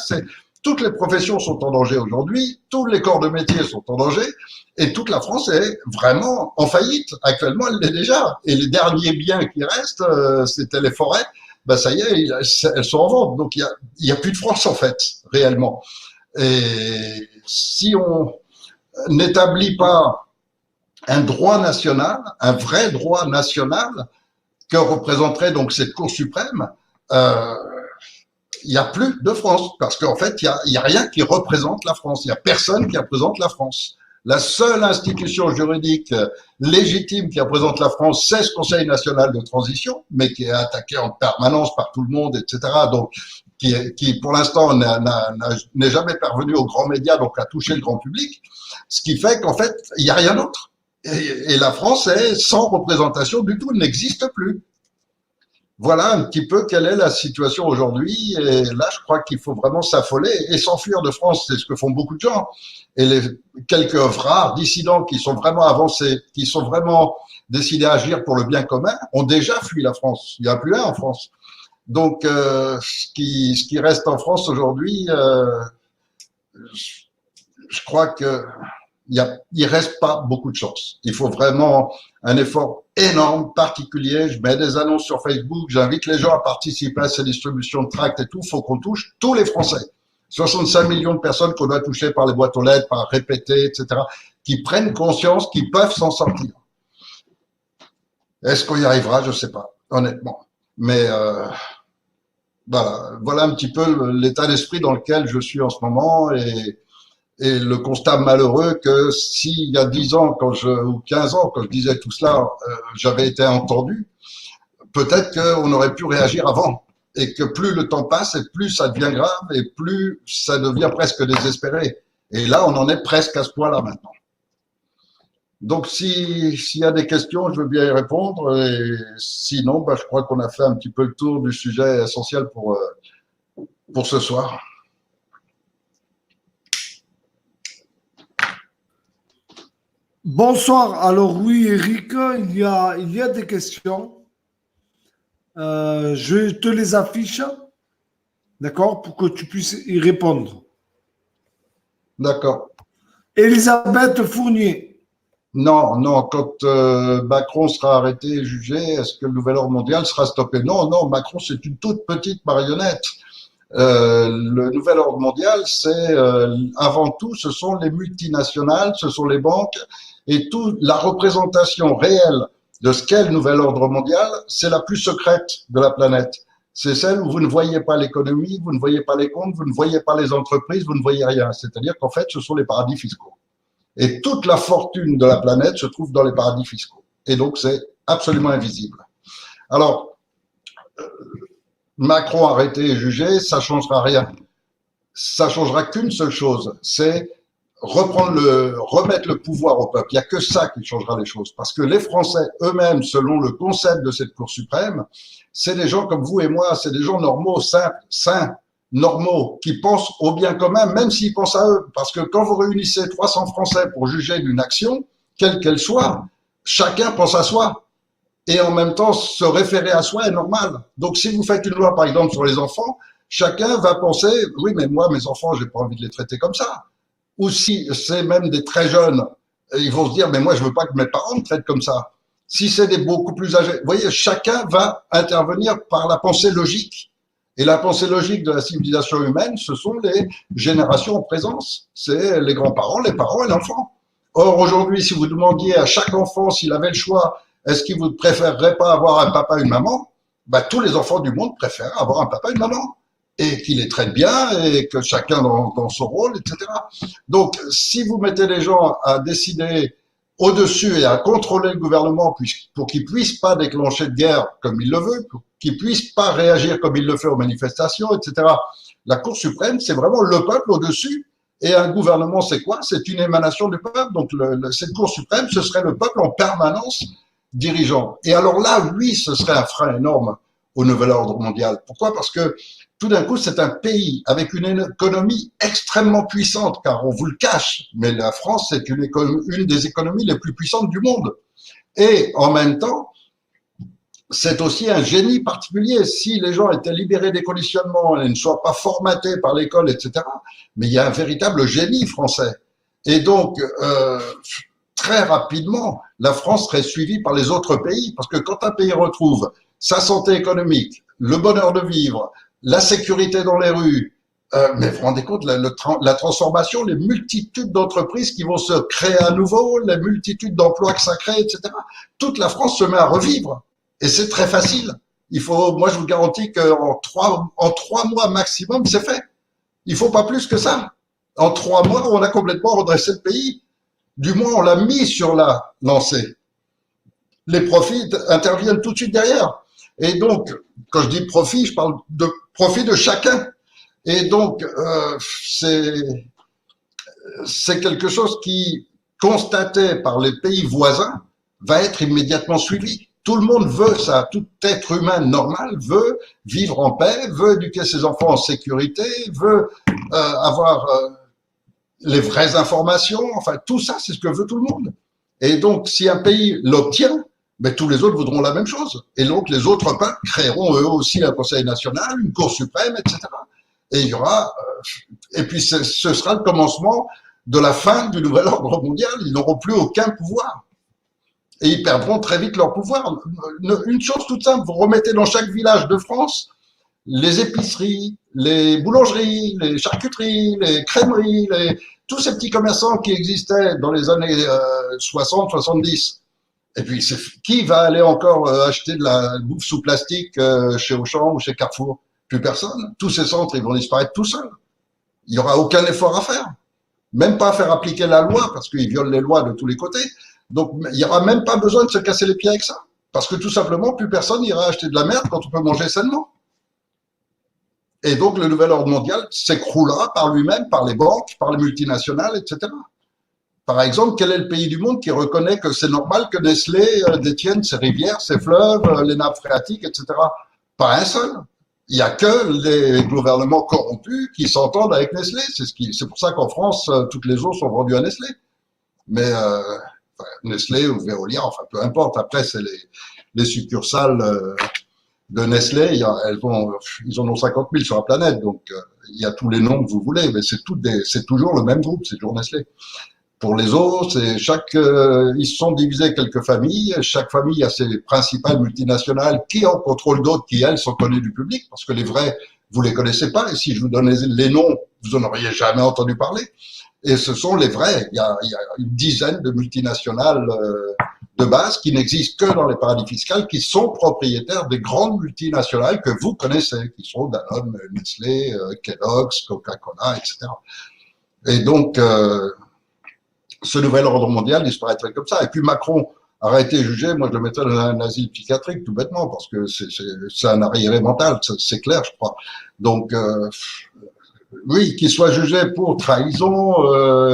toutes les professions sont en danger aujourd'hui, tous les corps de métier sont en danger, et toute la France est vraiment en faillite. Actuellement, elle l'est déjà. Et les derniers biens qui restent, c'était les forêts, ben ça y est, elles sont en vente. Donc il y a plus de France en fait, réellement. Et si on n'établit pas un droit national, un vrai droit national que représenterait donc cette Cour suprême, il n'y a plus de France, parce qu'en fait, il y a rien qui représente la France. Il n'y a personne qui représente la France. La seule institution juridique légitime qui représente la France, c'est ce Conseil national de transition, mais qui est attaqué en permanence par tout le monde, etc. Donc, qui pour l'instant n'est jamais parvenu aux grands médias, donc à toucher le grand public, ce qui fait qu'en fait, il n'y a rien d'autre. Et la France est sans représentation du tout, n'existe plus. Voilà un petit peu quelle est la situation aujourd'hui. Et là, je crois qu'il faut vraiment s'affoler et s'enfuir de France. C'est ce que font beaucoup de gens. Et les quelques rares dissidents qui sont vraiment avancés, qui sont vraiment décidés à agir pour le bien commun, ont déjà fui la France. Il n'y en a plus un en France. Donc, ce qui reste en France aujourd'hui, je crois que il reste pas beaucoup de chance. Il faut vraiment un effort énorme, particulier. Je mets des annonces sur Facebook, j'invite les gens à participer à ces distributions de tracts et tout. Il faut qu'on touche tous les Français. 65 millions de personnes qu'on doit toucher par les boîtes aux lettres, par répéter, etc., qui prennent conscience qu'ils peuvent s'en sortir. Est-ce qu'on y arrivera? Je sais pas, honnêtement. Mais voilà un petit peu l'état d'esprit dans lequel je suis en ce moment et le constat malheureux que s'il y a 10 ans ou 15 ans, quand je disais tout cela, j'avais été entendu, peut-être qu'on aurait pu réagir avant. Et que plus le temps passe, et plus ça devient grave, et plus ça devient presque désespéré. Et là, on en est presque à ce point-là maintenant. Donc, s'il y a des questions, je veux bien y répondre. Et sinon, je crois qu'on a fait un petit peu le tour du sujet essentiel pour ce soir. Bonsoir. Alors oui, Eric, il y a des questions. Je te les affiche, d'accord, pour que tu puisses y répondre. D'accord. Elisabeth Fournier. Non, quand Macron sera arrêté et jugé, est-ce que le nouvel ordre mondial sera stoppé? Non, Macron, c'est une toute petite marionnette. Le nouvel ordre mondial, c'est avant tout, ce sont les multinationales, ce sont les banques, et toute la représentation réelle de ce qu'est le nouvel ordre mondial, c'est la plus secrète de la planète. C'est celle où vous ne voyez pas l'économie, vous ne voyez pas les comptes, vous ne voyez pas les entreprises, vous ne voyez rien. C'est-à-dire qu'en fait, ce sont les paradis fiscaux. Et toute la fortune de la planète se trouve dans les paradis fiscaux. Et donc, c'est absolument invisible. Alors, Macron arrêté et jugé, ça changera rien. Ça changera qu'une seule chose, c'est remettre le pouvoir au peuple. Il n'y a que ça qui changera les choses. Parce que les Français eux-mêmes, selon le concept de cette Cour suprême, c'est des gens comme vous et moi, c'est des gens normaux, simples, sains, normaux, qui pensent au bien commun, même s'ils pensent à eux. Parce que quand vous réunissez 300 Français pour juger d'une action, quelle qu'elle soit, chacun pense à soi. Et en même temps, se référer à soi est normal. Donc si vous faites une loi, par exemple, sur les enfants, chacun va penser, oui, mais moi, mes enfants, j'ai pas envie de les traiter comme ça. Ou si c'est même des très jeunes, ils vont se dire, mais moi, je veux pas que mes parents me traitent comme ça. Si c'est des beaucoup plus âgés, vous voyez, chacun va intervenir par la pensée logique. Et la pensée logique de la civilisation humaine, ce sont les générations en présence. C'est les grands-parents, les parents et l'enfant. Or, aujourd'hui, si vous demandiez à chaque enfant s'il avait le choix, est-ce qu'il vous préférerait pas avoir un papa et une maman? Tous les enfants du monde préfèrent avoir un papa et une maman. Et qui les traite bien, et que chacun dans son rôle, etc. Donc, si vous mettez les gens à décider au-dessus et à contrôler le gouvernement pour qu'il puisse pas déclencher de guerre comme il le veut, pour qu'il puisse pas réagir comme il le fait aux manifestations, etc. La Cour suprême, c'est vraiment le peuple au-dessus, et un gouvernement, c'est quoi? C'est une émanation du peuple. Donc, cette Cour suprême, ce serait le peuple en permanence dirigeant. Et alors là, oui, ce serait un frein énorme au nouvel ordre mondial. Pourquoi? Parce que tout d'un coup, c'est un pays avec une économie extrêmement puissante, car on vous le cache, mais la France, c'est une des économies les plus puissantes du monde. Et en même temps, c'est aussi un génie particulier. Si les gens étaient libérés des conditionnements et ne soient pas formatés par l'école, etc., mais il y a un véritable génie français. Et donc, très rapidement, la France serait suivie par les autres pays, parce que quand un pays retrouve sa santé économique, le bonheur de vivre, la sécurité dans les rues, mais vous vous rendez compte, la transformation, les multitudes d'entreprises qui vont se créer à nouveau, les multitudes d'emplois que ça crée, etc. Toute la France se met à revivre. Et c'est très facile. Moi, je vous garantis qu'en 3 mois maximum, c'est fait. Il faut pas plus que ça. En 3 mois, on a complètement redressé le pays. Du moins, on l'a mis sur la lancée. Les profits interviennent tout de suite derrière. Et donc, quand je dis profit, je parle de profit de chacun. Et donc, c'est quelque chose qui, constaté par les pays voisins, va être immédiatement suivi. Tout le monde veut ça. Tout être humain normal veut vivre en paix, veut éduquer ses enfants en sécurité, veut avoir les vraies informations. Enfin, tout ça, c'est ce que veut tout le monde. Et donc, si un pays l'obtient, mais tous les autres voudront la même chose. Et donc, les autres peuples créeront eux aussi un Conseil national, une Cour suprême, etc. Et il y aura, et puis ce sera le commencement de la fin du nouvel ordre mondial. Ils n'auront plus aucun pouvoir. Et ils perdront très vite leur pouvoir. Une chose toute simple, vous remettez dans chaque village de France les épiceries, les boulangeries, les charcuteries, les crèmeries, tous ces petits commerçants qui existaient dans les années 60, 70. Et puis, qui va aller encore acheter de la bouffe sous plastique chez Auchan ou chez Carrefour? Plus personne. Tous ces centres, ils vont disparaître tout seuls. Il n'y aura aucun effort à faire. Même pas à faire appliquer la loi, parce qu'ils violent les lois de tous les côtés. Donc, il n'y aura même pas besoin de se casser les pieds avec ça. Parce que tout simplement, plus personne ira acheter de la merde quand on peut manger sainement. Et donc, le nouvel ordre mondial s'écroulera par lui-même, par les banques, par les multinationales, etc. Par exemple, quel est le pays du monde qui reconnaît que c'est normal que Nestlé détienne ses rivières, ses fleuves, les nappes phréatiques, etc. Pas un seul. Il n'y a que les gouvernements corrompus qui s'entendent avec Nestlé. C'est pour ça qu'en France, toutes les eaux sont vendues à Nestlé. Mais Nestlé ou Veolia, enfin peu importe. Après, c'est les succursales de Nestlé. Ils en ont 50 000 sur la planète. Donc, il y a tous les noms que vous voulez. Mais c'est toujours le même groupe, c'est toujours Nestlé. Pour les autres, ils se sont divisés quelques familles. Chaque famille a ses principales multinationales qui en contrôlent d'autres qui, elles, sont connues du public, parce que les vrais, vous les connaissez pas. Et si je vous donnais les noms, vous en auriez jamais entendu parler. Et ce sont les vrais. Il y a une dizaine de multinationales de base qui n'existent que dans les paradis fiscaux, qui sont propriétaires des grandes multinationales que vous connaissez, qui sont Danone, Nestlé, Kellogg's, Coca-Cola, etc. Et donc, ce nouvel ordre mondial disparaîtrait comme ça. Et puis Macron aurait été jugé, moi je le mettrais dans un asile psychiatrique tout bêtement, parce que c'est un arriéré mental, c'est clair, je crois. Donc, oui, qu'il soit jugé pour trahison,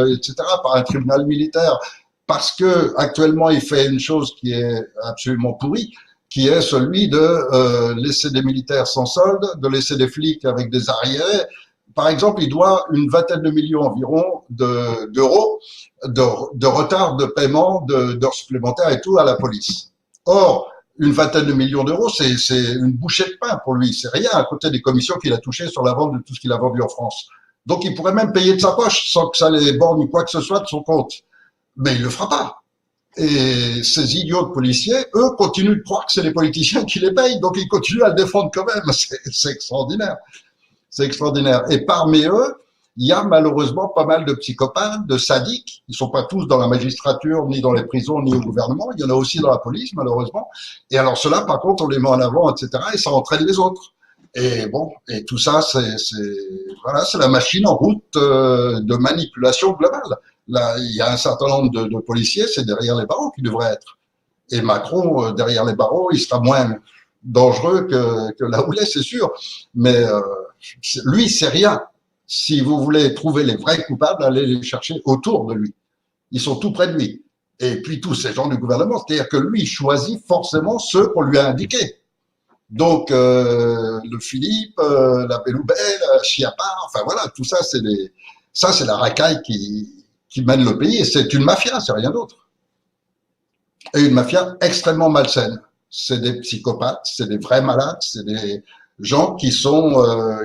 etc., par un tribunal militaire, parce que actuellement il fait une chose qui est absolument pourrie, qui est celui de laisser des militaires sans solde, de laisser des flics avec des arriérés. Par exemple, il doit une vingtaine de millions environ d'euros de retard de paiement d'heures supplémentaires et tout à la police. Or, une vingtaine de millions d'euros, c'est une bouchée de pain pour lui. C'est rien à côté des commissions qu'il a touchées sur la vente de tout ce qu'il a vendu en France. Donc, il pourrait même payer de sa poche sans que ça les borne quoi que ce soit de son compte. Mais il le fera pas. Et ces idiots de policiers, eux, continuent de croire que c'est les politiciens qui les payent. Donc, ils continuent à le défendre quand même. C'est extraordinaire. C'est extraordinaire. Et parmi eux, il y a malheureusement pas mal de psychopathes, de sadiques. Ils sont pas tous dans la magistrature, ni dans les prisons, ni au gouvernement. Il y en a aussi dans la police, malheureusement. Et alors ceux-là, par contre, on les met en avant, etc. Et ça entraîne les autres. Et bon, et tout ça, c'est la machine en route de manipulation globale. Là, il y a un certain nombre de policiers, c'est derrière les barreaux qui devraient être. Et Macron, derrière les barreaux, il sera moins dangereux que là où il est, c'est sûr. Mais lui, c'est rien. Si vous voulez trouver les vrais coupables, allez les chercher autour de lui. Ils sont tout près de lui. Et puis tous ces gens du gouvernement, c'est-à-dire que lui choisit forcément ceux qu'on lui a indiqués. Donc le Philippe, la Belloubet, la Chiappa, enfin voilà, tout ça, c'est la racaille qui mène le pays. Et c'est une mafia, c'est rien d'autre. Et une mafia extrêmement malsaine. C'est des psychopathes, c'est des vrais malades, c'est des gens qui sont,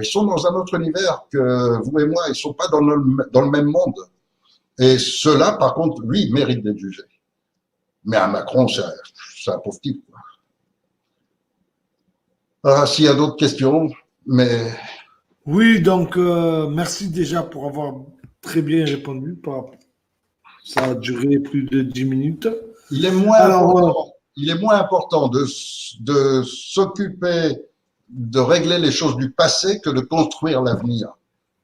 ils sont dans un autre univers que vous et moi, ils sont pas dans le même monde. Et ceux-là, par contre, lui, mérite d'être jugé. Mais à Macron, c'est un pauvre type. Alors, s'il y a d'autres questions, mais... Oui, donc merci déjà pour avoir très bien répondu. Ça a duré plus de 10 minutes. Il est moins important de s'occuper de régler les choses du passé que de construire l'avenir.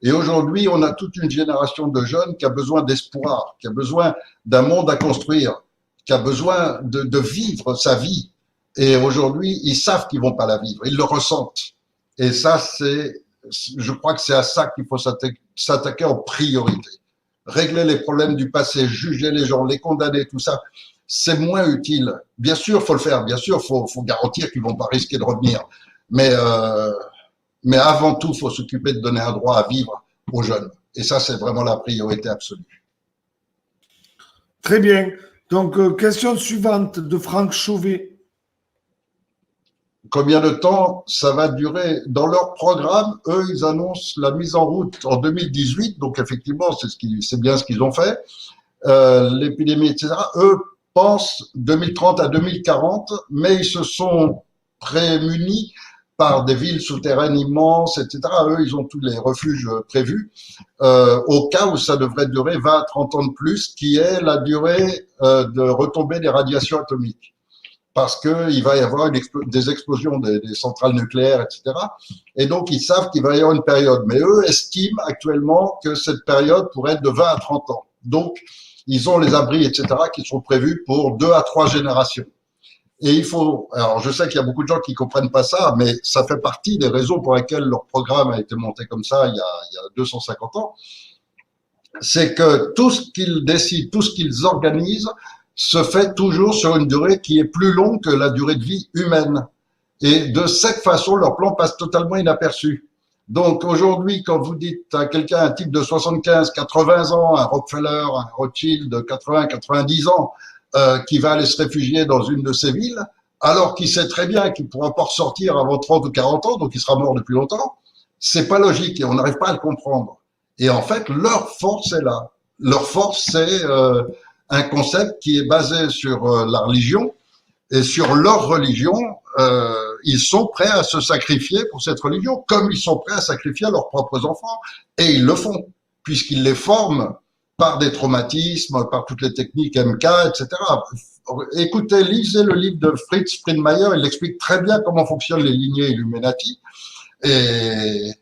Et aujourd'hui, on a toute une génération de jeunes qui a besoin d'espoir, qui a besoin d'un monde à construire, qui a besoin de vivre sa vie. Et aujourd'hui, ils savent qu'ils vont pas la vivre, ils le ressentent. Et ça, je crois que c'est à ça qu'il faut s'attaquer en priorité. Régler les problèmes du passé, juger les gens, les condamner, tout ça, c'est moins utile. Bien sûr, faut le faire. Bien sûr, faut garantir qu'ils vont pas risquer de revenir. Mais avant tout, faut s'occuper de donner un droit à vivre aux jeunes. Et ça, c'est vraiment la priorité absolue. Très bien. Donc, question suivante de Franck Chauvet. Combien de temps ça va durer? Dans leur programme, eux, ils annoncent la mise en route en 2018. Donc, effectivement, c'est bien ce qu'ils ont fait. L'épidémie, etc. Eux pensent 2030 à 2040, mais ils se sont prémunis par des villes souterraines immenses, etc. Eux, ils ont tous les refuges prévus, au cas où ça devrait durer 20 à 30 ans de plus, qui est la durée de retombée des radiations atomiques. Parce qu'il va y avoir des explosions des centrales nucléaires, etc. Et donc, ils savent qu'il va y avoir une période. Mais eux estiment actuellement que cette période pourrait être de 20 à 30 ans. Donc, ils ont les abris, etc., qui sont prévus pour 2 à 3 générations. Et alors je sais qu'il y a beaucoup de gens qui comprennent pas ça, mais ça fait partie des raisons pour lesquelles leur programme a été monté comme ça il y a 250 ans. C'est que tout ce qu'ils décident, tout ce qu'ils organisent, se fait toujours sur une durée qui est plus longue que la durée de vie humaine. Et de cette façon, leur plan passe totalement inaperçu. Donc aujourd'hui, quand vous dites à quelqu'un, un type de 75, 80 ans, un Rockefeller, un Rothschild de 80, 90 ans, qui va aller se réfugier dans une de ces villes, alors qu'il sait très bien qu'il ne pourra pas ressortir avant 30 ou 40 ans, donc il sera mort depuis longtemps, c'est pas logique et on n'arrive pas à le comprendre. Et en fait, leur force est là. Leur force, c'est un concept qui est basé sur la religion, et sur leur religion, ils sont prêts à se sacrifier pour cette religion, comme ils sont prêts à sacrifier leurs propres enfants, et ils le font, puisqu'ils les forment par des traumatismes, par toutes les techniques MK, etc. Écoutez, lisez le livre de Fritz Friedmeier, il explique très bien comment fonctionnent les lignées Illuminati, et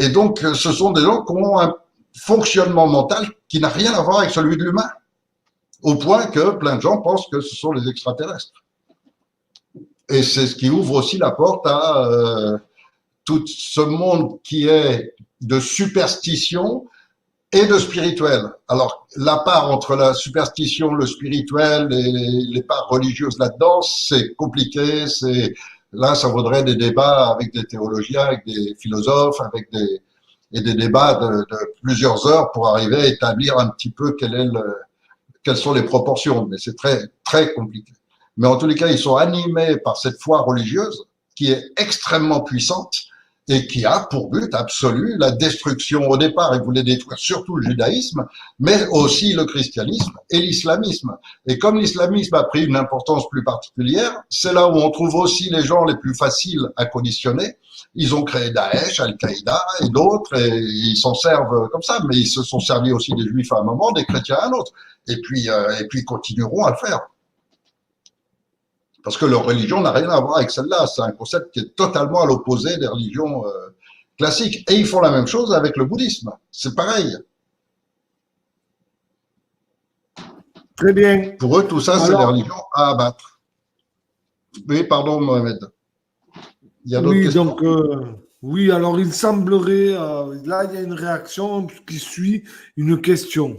donc ce sont des gens qui ont un fonctionnement mental qui n'a rien à voir avec celui de l'humain, au point que plein de gens pensent que ce sont les extraterrestres. Et c'est ce qui ouvre aussi la porte à tout ce monde qui est de superstition et de spirituel. Alors, la part entre la superstition, le spirituel et les parts religieuses là-dedans, c'est compliqué. Là, ça vaudrait des débats avec des théologiens, avec des philosophes, et des débats de plusieurs heures pour arriver à établir un petit peu quelles sont les proportions. Mais c'est très, très compliqué. Mais en tous les cas, ils sont animés par cette foi religieuse qui est extrêmement puissante et qui a pour but absolu la destruction. Au départ, ils voulaient détruire surtout le judaïsme, mais aussi le christianisme et l'islamisme. Et comme l'islamisme a pris une importance plus particulière, c'est là où on trouve aussi les gens les plus faciles à conditionner. Ils ont créé Daesh, Al-Qaïda et d'autres, et ils s'en servent comme ça, mais ils se sont servis aussi des juifs à un moment, des chrétiens à un autre. Et puis ils continueront à le faire. Parce que leur religion n'a rien à voir avec celle-là. C'est un concept qui est totalement à l'opposé des religions classiques. Et ils font la même chose avec le bouddhisme. C'est pareil. Très bien. Pour eux, tout ça, c'est des religions à abattre. Oui, pardon, Mohamed. Il y a d'autres questions. Donc, oui, alors il semblerait, là, il y a une réaction qui suit une question.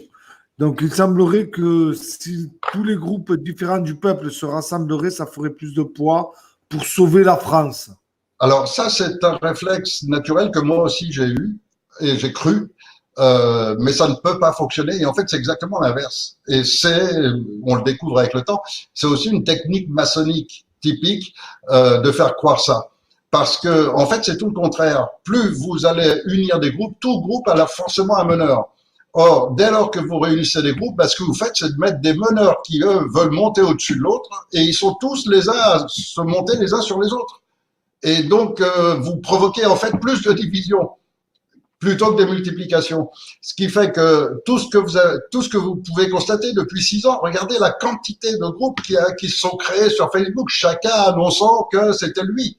Donc, il semblerait que si tous les groupes différents du peuple se rassembleraient, ça ferait plus de poids pour sauver la France. Alors, ça, c'est un réflexe naturel que moi aussi j'ai eu et j'ai cru, mais ça ne peut pas fonctionner. Et en fait, c'est exactement l'inverse. Et on le découvre avec le temps, c'est aussi une technique maçonnique typique de faire croire ça. Parce que, en fait, c'est tout le contraire. Plus vous allez unir des groupes, tout groupe a forcément un meneur. Or, dès lors que vous réunissez des groupes, ce que vous faites, c'est de mettre des meneurs qui, eux, veulent monter au-dessus de l'autre, et ils sont tous les uns à se monter les uns sur les autres. Et donc, vous provoquez en fait plus de divisions plutôt que des multiplications. Ce qui fait que tout ce que vous pouvez constater depuis 6 ans, regardez la quantité de groupes qui se sont créés sur Facebook, chacun annonçant que c'était lui.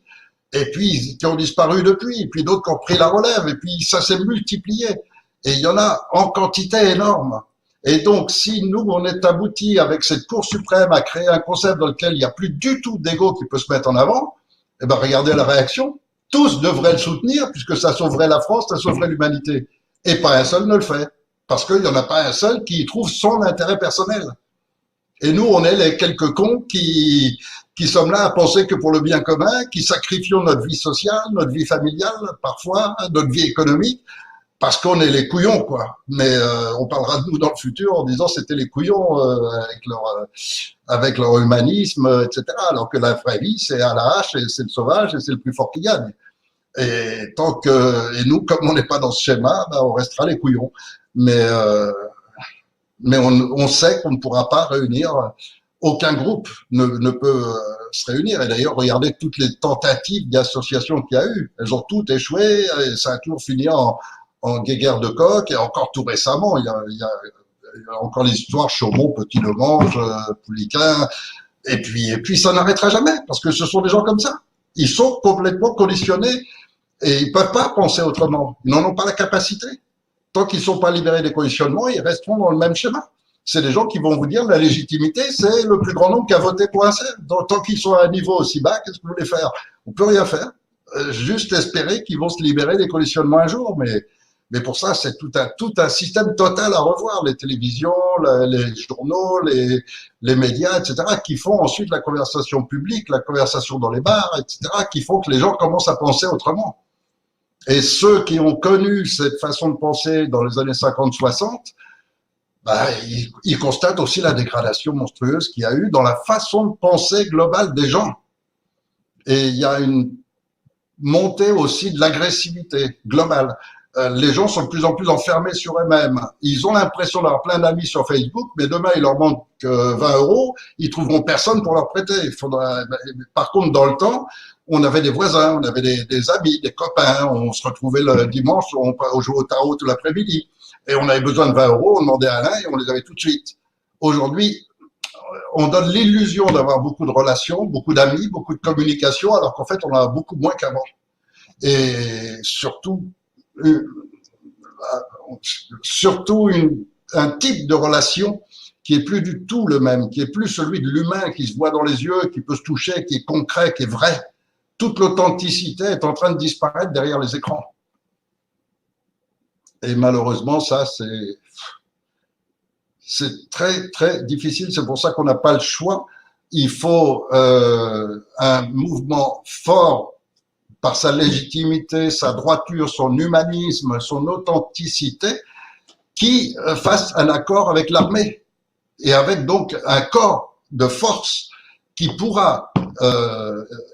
et puis qui ont disparu depuis, et puis d'autres qui ont pris la relève, et puis ça s'est multiplié. Et il y en a en quantité énorme. Et donc, si nous, on est abouti avec cette Cour suprême à créer un concept dans lequel il n'y a plus du tout d'ego qui peut se mettre en avant, eh ben, regardez la réaction. Tous devraient le soutenir puisque ça sauverait la France, ça sauverait l'humanité. Et pas un seul ne le fait. Parce qu'il n'y en a pas un seul qui y trouve son intérêt personnel. Et nous, on est les quelques cons qui sommes là à penser que pour le bien commun, qui sacrifions notre vie sociale, notre vie familiale, parfois, notre vie économique, parce qu'on est les couillons, quoi. Mais on parlera de nous dans le futur en disant c'était les couillons avec leur humanisme, etc. Alors que la vraie vie, c'est à la hache, et c'est le sauvage, et c'est le plus fort qui gagne. Et et nous, comme on n'est pas dans ce schéma, ben, on restera les couillons. Mais on sait qu'on ne pourra pas réunir, aucun groupe ne peut se réunir. Et d'ailleurs, regardez toutes les tentatives d'association qu'il y a eu. Elles ont toutes échoué, et ça a toujours fini en guéguerre de coq, et encore tout récemment, il y a encore l'histoire Chaumont, Petit-Lemange, Pouliquin, et puis ça n'arrêtera jamais, parce que ce sont des gens comme ça. Ils sont complètement conditionnés, et ils peuvent pas penser autrement. Ils n'en ont pas la capacité. Tant qu'ils ne sont pas libérés des conditionnements, ils resteront dans le même schéma. C'est des gens qui vont vous dire la légitimité, c'est le plus grand nombre qui a voté pour un seul. Tant qu'ils sont à un niveau aussi bas, qu'est-ce que vous voulez faire? On peut rien faire. Juste espérer qu'ils vont se libérer des conditionnements un jour, mais pour ça, c'est tout un système total à revoir. Les télévisions, les journaux, les médias, etc., qui font ensuite la conversation publique, la conversation dans les bars, etc., qui font que les gens commencent à penser autrement. Et ceux qui ont connu cette façon de penser dans les années 50-60, bah, ils constatent aussi la dégradation monstrueuse qu'il y a eu dans la façon de penser globale des gens. Et il y a une montée aussi de l'agressivité globale. Les gens sont de plus en plus enfermés sur eux-mêmes. Ils ont l'impression d'avoir plein d'amis sur Facebook, mais demain, il leur manque 20 €, ils trouveront personne pour leur prêter. Par contre, dans le temps, on avait des voisins, on avait des amis, des copains, on se retrouvait le dimanche, on jouait au tarot tout l'après-midi. Et on avait besoin de 20 €, on demandait à l'un et on les avait tout de suite. Aujourd'hui, on donne l'illusion d'avoir beaucoup de relations, beaucoup d'amis, beaucoup de communication, alors qu'en fait, on en a beaucoup moins qu'avant. Et surtout un type de relation qui est plus du tout le même, qui est plus celui de l'humain, qui se voit dans les yeux, qui peut se toucher, qui est concret, qui est vrai. Toute l'authenticité est en train de disparaître derrière les écrans. Et malheureusement, ça, c'est très, très difficile. C'est pour ça qu'on n'a pas le choix. Il faut un mouvement fort par sa légitimité, sa droiture, son humanisme, son authenticité, qui fasse un accord avec l'armée et avec donc un corps de force qui pourra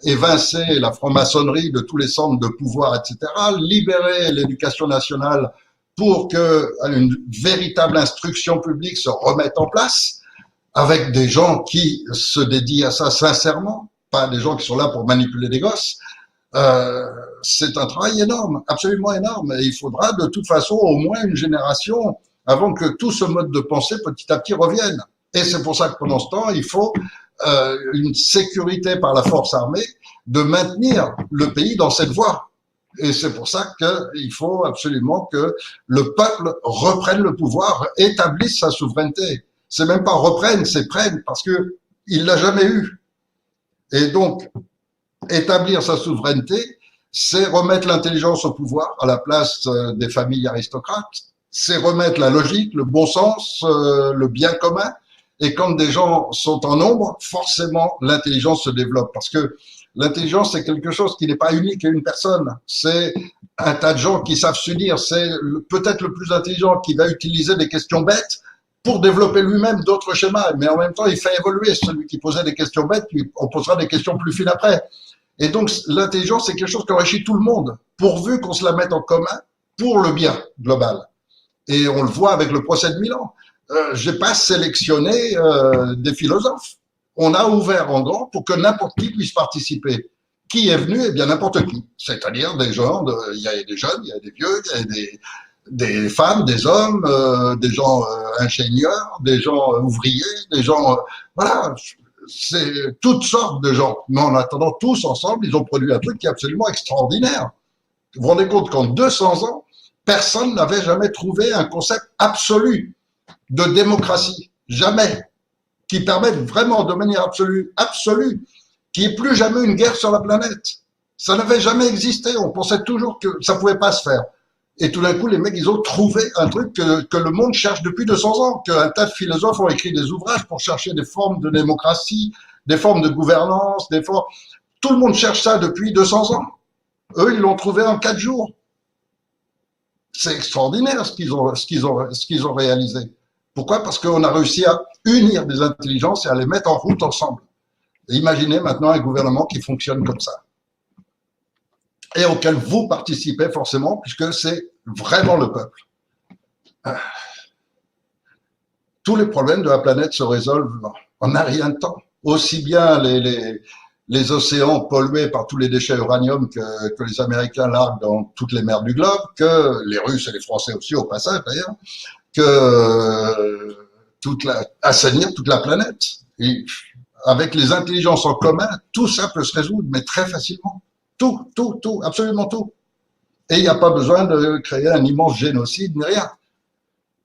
évincer la franc-maçonnerie de tous les centres de pouvoir, etc., libérer l'éducation nationale pour qu'une véritable instruction publique se remette en place, avec des gens qui se dédient à ça sincèrement, pas des gens qui sont là pour manipuler des gosses. C'est un travail énorme, absolument énorme. Et il faudra de toute façon au moins une génération avant que tout ce mode de pensée petit à petit revienne. Et c'est pour ça que pendant ce temps, il faut une sécurité par la force armée de maintenir le pays dans cette voie. Et c'est pour ça qu'il faut absolument que le peuple reprenne le pouvoir, établisse sa souveraineté. C'est même pas reprenne, c'est prenne, parce que il l'a jamais eu. Et donc, établir sa souveraineté, c'est remettre l'intelligence au pouvoir à la place des familles aristocrates, c'est remettre la logique, le bon sens, le bien commun. Et quand des gens sont en nombre, forcément, l'intelligence se développe. Parce que l'intelligence, c'est quelque chose qui n'est pas unique à une personne. C'est un tas de gens qui savent s'unir. C'est peut-être le plus intelligent qui va utiliser des questions bêtes pour développer lui-même d'autres schémas. Mais en même temps, il fait évoluer celui qui posait des questions bêtes, puis on posera des questions plus fines après. Et donc, l'intelligence, c'est quelque chose qui enrichit tout le monde, pourvu qu'on se la mette en commun pour le bien global. Et on le voit avec le procès de Milan. J'ai pas sélectionné des philosophes. On a ouvert en grand pour que n'importe qui puisse participer. Qui est venu? Eh bien, n'importe qui. C'est-à-dire des gens, il y a des jeunes, il y a des vieux, il y a des femmes, des hommes, des gens ingénieurs, des gens ouvriers, des gens, voilà. c'est toutes sortes de gens. Mais en attendant, tous ensemble, ils ont produit un truc qui est absolument extraordinaire. Vous vous rendez compte qu'en 200 ans, personne n'avait jamais trouvé un concept absolu de démocratie. Jamais. Qui permette vraiment de manière absolue, qu'il n'y ait plus jamais une guerre sur la planète. Ça n'avait jamais existé. On pensait toujours que ça ne pouvait pas se faire. Et tout d'un coup, les mecs, ils ont trouvé un truc que le monde cherche depuis 200 ans, qu'un tas de philosophes ont écrit des ouvrages pour chercher des formes de démocratie, des formes de gouvernance, des formes... Tout le monde cherche ça depuis 200 ans. Eux, ils l'ont trouvé en 4 jours. C'est extraordinaire ce qu'ils ont réalisé. Pourquoi? Parce qu'on a réussi à unir des intelligences et à les mettre en route ensemble. Et imaginez maintenant un gouvernement qui fonctionne comme ça. Et auquel vous participez forcément, puisque c'est vraiment le peuple. Tous les problèmes de la planète se résolvent en un rien de temps. Aussi bien les océans pollués par tous les déchets uranium que les Américains larguent dans toutes les mers du globe, que les Russes et les Français aussi au passage d'ailleurs, que assainir toute la planète. Et avec les intelligences en commun, tout ça peut se résoudre, mais très facilement. Tout, absolument tout. Et il n'y a pas besoin de créer un immense génocide ni rien.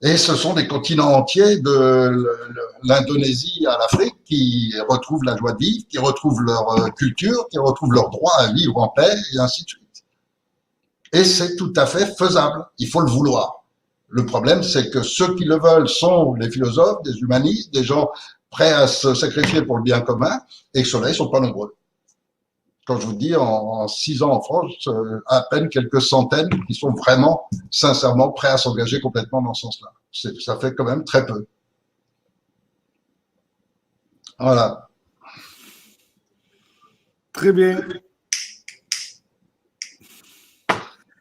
Et ce sont des continents entiers, de l'Indonésie à l'Afrique, qui retrouvent la joie de vivre, qui retrouvent leur culture, qui retrouvent leur droit à vivre en paix, et ainsi de suite. Et c'est tout à fait faisable. Il faut le vouloir. Le problème, c'est que ceux qui le veulent sont les philosophes, des humanistes, des gens prêts à se sacrifier pour le bien commun, et que ceux-là, ils sont pas nombreux. Quand je vous dis, en 6 ans en France, à peine quelques centaines qui sont vraiment, sincèrement, prêts à s'engager complètement dans ce sens-là. Ça fait quand même très peu. Voilà. Très bien.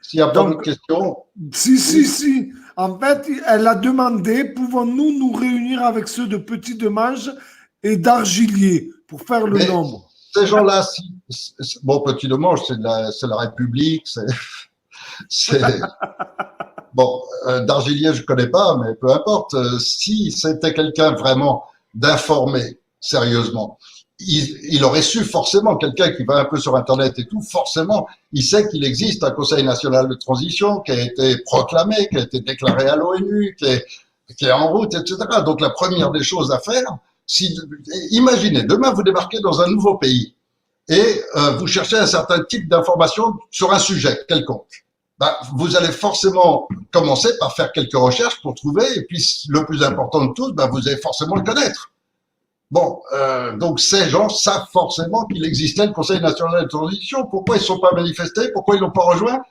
S'il n'y a pas d'autres questions. Si. En fait, elle a demandé, pouvons-nous nous réunir avec ceux de Petit Demange et d'Argilier pour faire le nombre? Ces gens-là, bon, Petit Demange, c'est la République, bon, d'Argilier, je connais pas, mais peu importe. Si c'était quelqu'un vraiment d'informé, sérieusement, il aurait su forcément, quelqu'un qui va un peu sur Internet et tout, forcément, il sait qu'il existe un Conseil national de transition qui a été proclamé, qui a été déclaré à l'ONU, qui est en route, etc. Donc la première des choses à faire, imaginez, demain vous débarquez dans un nouveau pays et vous cherchez un certain type d'information sur un sujet quelconque. Vous allez forcément commencer par faire quelques recherches pour trouver, et puis le plus important de tous, vous allez forcément le connaître. Bon, donc ces gens savent forcément qu'il existait le Conseil national de transition. Pourquoi ils ne sont pas manifestés? Pourquoi ils n'ont pas rejoint?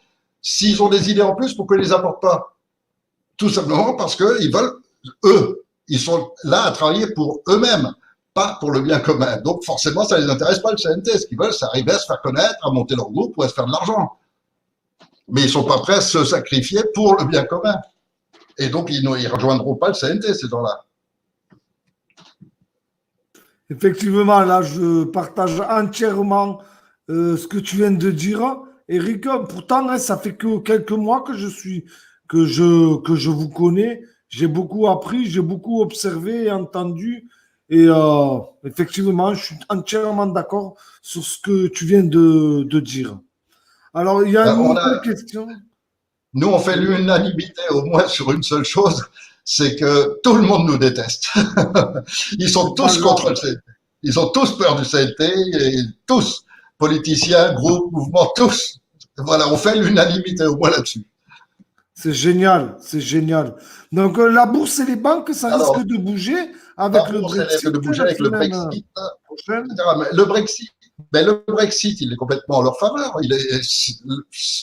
S'ils ont des idées en plus, pourquoi ils ne les apportent pas? Tout simplement parce qu'ils veulent, eux, ils sont là à travailler pour eux-mêmes, pas pour le bien commun. Donc forcément, ça ne les intéresse pas le CNT. Ce qu'ils veulent, c'est arriver à se faire connaître, à monter leur groupe ou à se faire de l'argent. Mais ils ne sont pas prêts à se sacrifier pour le bien commun. Et donc, ils ne rejoindront pas le CNT, ces gens-là. Effectivement, là, je partage entièrement ce que tu viens de dire, Eric. Pourtant, ça fait que quelques mois que je vous connais. J'ai beaucoup appris, j'ai beaucoup observé et entendu. Et effectivement, je suis entièrement d'accord sur ce que tu viens de dire. Alors, il y a une autre question. Nous, on fait l'unanimité au moins sur une seule chose, c'est que tout le monde nous déteste. Ils sont tous contre le CNT. Ils ont tous peur du CNT, et tous, politiciens, groupes, mouvements, tous. Voilà, on fait l'unanimité au moins là-dessus. C'est génial, c'est génial. Donc, la bourse et les banques, ça risque de bouger avec le Brexit. Le Brexit, il est complètement en leur faveur.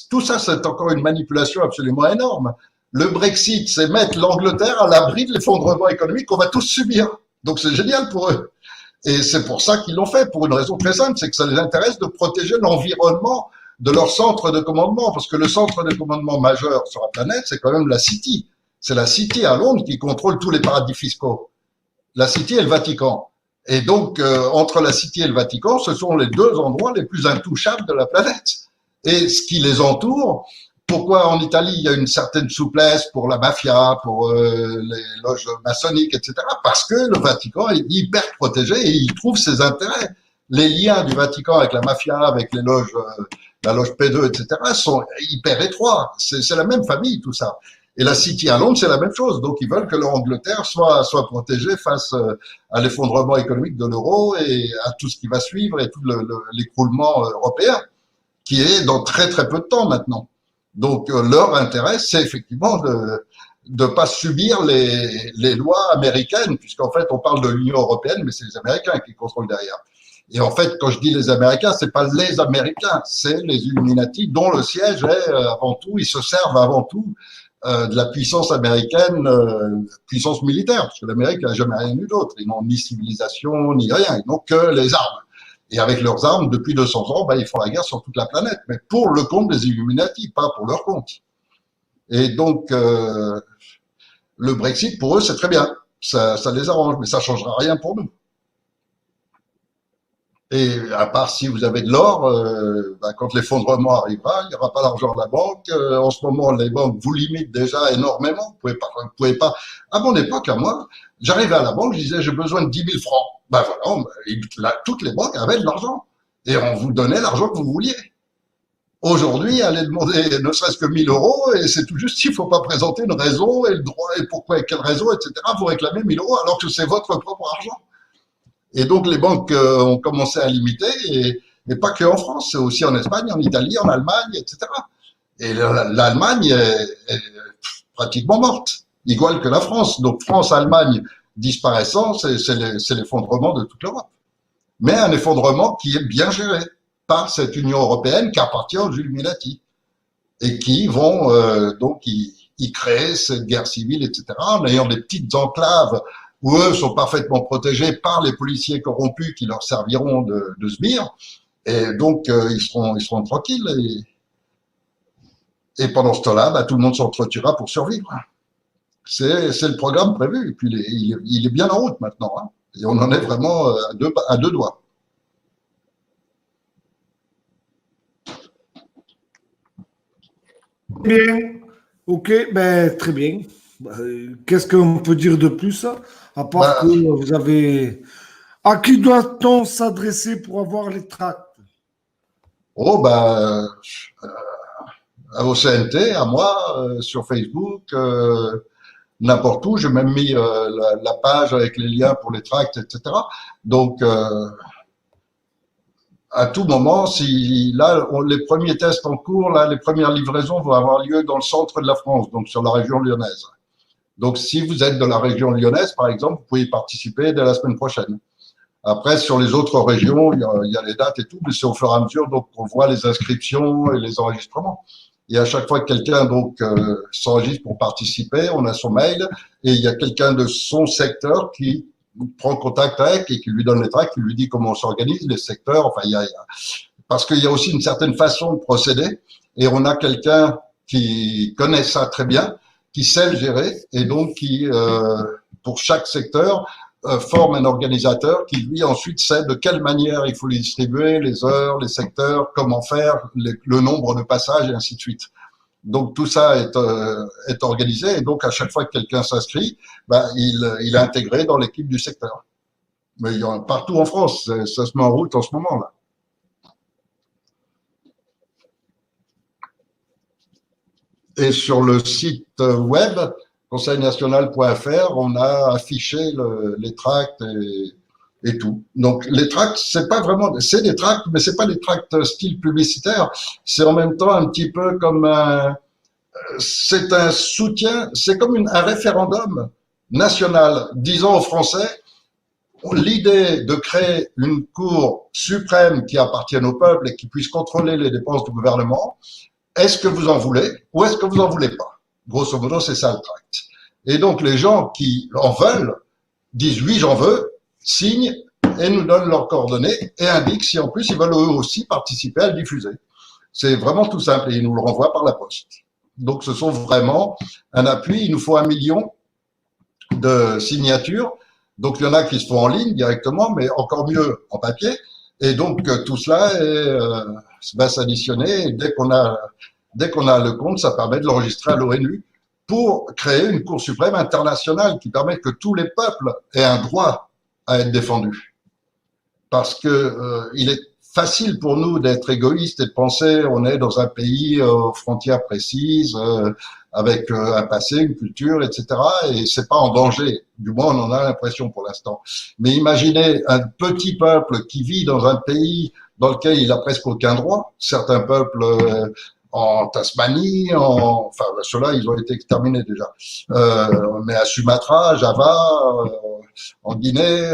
Tout ça, c'est encore une manipulation absolument énorme. Le Brexit, c'est mettre l'Angleterre à l'abri de l'effondrement économique qu'on va tous subir. Donc, c'est génial pour eux. Et c'est pour ça qu'ils l'ont fait, pour une raison très simple, c'est que ça les intéresse de protéger l'environnement de leur centre de commandement, parce que le centre de commandement majeur sur la planète, c'est quand même la City. C'est la City à Londres qui contrôle tous les paradis fiscaux. La City et le Vatican. Et donc, entre la City et le Vatican, ce sont les deux endroits les plus intouchables de la planète. Et ce qui les entoure pourquoi en Italie il y a une certaine souplesse pour la mafia, pour les loges maçonniques, etc. Parce que le Vatican est hyper protégé et il trouve ses intérêts. Les liens du Vatican avec la mafia, avec les loges, la loge P2, etc. sont hyper étroits. C'est la même famille, tout ça. Et la City à Londres, c'est la même chose. Donc, ils veulent que l'Angleterre soit protégée face à l'effondrement économique de l'euro et à tout ce qui va suivre et tout l'écroulement européen, qui est dans très très peu de temps maintenant. Donc, leur intérêt, c'est effectivement de pas subir les lois américaines, puisqu'en fait, on parle de l'Union européenne, mais c'est les Américains qui contrôlent derrière. Et en fait, quand je dis les Américains, c'est pas les Américains, c'est les Illuminati dont le siège est avant tout, ils se servent avant tout de la puissance américaine, puissance militaire, parce que l'Amérique n'a jamais rien eu d'autre. Ils n'ont ni civilisation, ni rien, ils n'ont que les armes. Et avec leurs armes, depuis 200 ans, ils font la guerre sur toute la planète, mais pour le compte des Illuminati, pas pour leur compte. Et donc, le Brexit, pour eux, c'est très bien. Ça les arrange, mais ça changera rien pour nous. Et à part si vous avez de l'or, quand l'effondrement arrivera, il n'y aura pas d'argent à la banque. En ce moment, les banques vous limitent déjà énormément. Vous pouvez pas. À mon époque, à moi, j'arrivais à la banque, je disais j'ai besoin de 10 000 francs. Voilà, toutes les banques avaient de l'argent et on vous donnait l'argent que vous vouliez. Aujourd'hui, allez demander ne serait-ce que 1 000 euros et c'est tout juste s'il faut pas présenter une raison et le droit et pourquoi et quelle raison, etc. Vous réclamez 1 000 euros alors que c'est votre propre argent. Et donc, les banques ont commencé à limiter, et pas que en France, c'est aussi en Espagne, en Italie, en Allemagne, etc. Et l'Allemagne est pratiquement morte, igual que la France. Donc, France-Allemagne disparaissant, c'est l'effondrement de toute l'Europe. Mais un effondrement qui est bien géré par cette Union européenne qui appartient aux Illuminati et qui vont donc y créer cette guerre civile, etc., en ayant des petites enclaves où eux sont parfaitement protégés par les policiers corrompus qui leur serviront de sbires, et donc ils seront tranquilles, et pendant ce temps-là, tout le monde s'entretuera pour survivre. C'est le programme prévu, et puis il est bien en route maintenant, hein, et on en est vraiment à deux doigts. Bien, ok, très bien. Qu'est-ce qu'on peut dire de plus, à part que vous avez... À qui doit-on s'adresser pour avoir les tracts? À au CNT, à moi, sur Facebook, n'importe où. J'ai même mis la page avec les liens pour les tracts, etc. Donc, à tout moment, si là, les premiers tests en cours, là, les premières livraisons vont avoir lieu dans le centre de la France, donc sur la région lyonnaise. Donc, si vous êtes de la région lyonnaise, par exemple, vous pouvez y participer dès la semaine prochaine. Après, sur les autres régions, il y a les dates et tout, mais c'est au fur et à mesure, donc on voit les inscriptions et les enregistrements. Et à chaque fois que quelqu'un s'enregistre pour participer, on a son mail et il y a quelqu'un de son secteur qui prend contact avec et qui lui donne les tracts, qui lui dit comment on s'organise, les secteurs. Enfin, parce qu'il y a aussi une certaine façon de procéder et on a quelqu'un qui connaît ça très bien, qui sait le gérer et donc qui, pour chaque secteur, forme un organisateur qui, lui, ensuite sait de quelle manière il faut les distribuer, les heures, les secteurs, comment faire, le nombre de passages et ainsi de suite. Donc, tout ça est organisé et donc, à chaque fois que quelqu'un s'inscrit, il est intégré dans l'équipe du secteur. Mais il y en a partout en France, ça se met en route en ce moment-là. Et sur le site web, conseilnational.fr, on a affiché les tracts et tout. Donc, les tracts, c'est pas vraiment, c'est des tracts, mais c'est pas des tracts style publicitaire. C'est en même temps un petit peu comme c'est un soutien, c'est comme un référendum national disant aux Français, l'idée de créer une cour suprême qui appartienne au peuple et qui puisse contrôler les dépenses du gouvernement, est-ce que vous en voulez ou est-ce que vous en voulez pas? Grosso modo, c'est ça le tract. Et donc, les gens qui en veulent disent oui, j'en veux, signent et nous donnent leurs coordonnées et indiquent si en plus ils veulent eux aussi participer à le diffuser. C'est vraiment tout simple et ils nous le renvoient par la poste. Donc, ce sont vraiment un appui. Il nous faut 1 million de signatures. Donc, il y en a qui se font en ligne directement, mais encore mieux en papier. Et donc, tout cela va s'additionner. Et dès qu'on a Dès qu'on a le compte, ça permet de l'enregistrer à l'ONU pour créer une Cour suprême internationale qui permet que tous les peuples aient un droit à être défendus. Parce que il est facile pour nous d'être égoïstes et de penser on est dans un pays aux frontières précises, avec un passé, une culture, etc. Et c'est pas en danger. Du moins, on en a l'impression pour l'instant. Mais imaginez un petit peuple qui vit dans un pays dans lequel il a presque aucun droit. Certains peuples en Tasmanie, enfin ceux-là, ils ont été exterminés déjà. Mais à Sumatra, Java, en Guinée,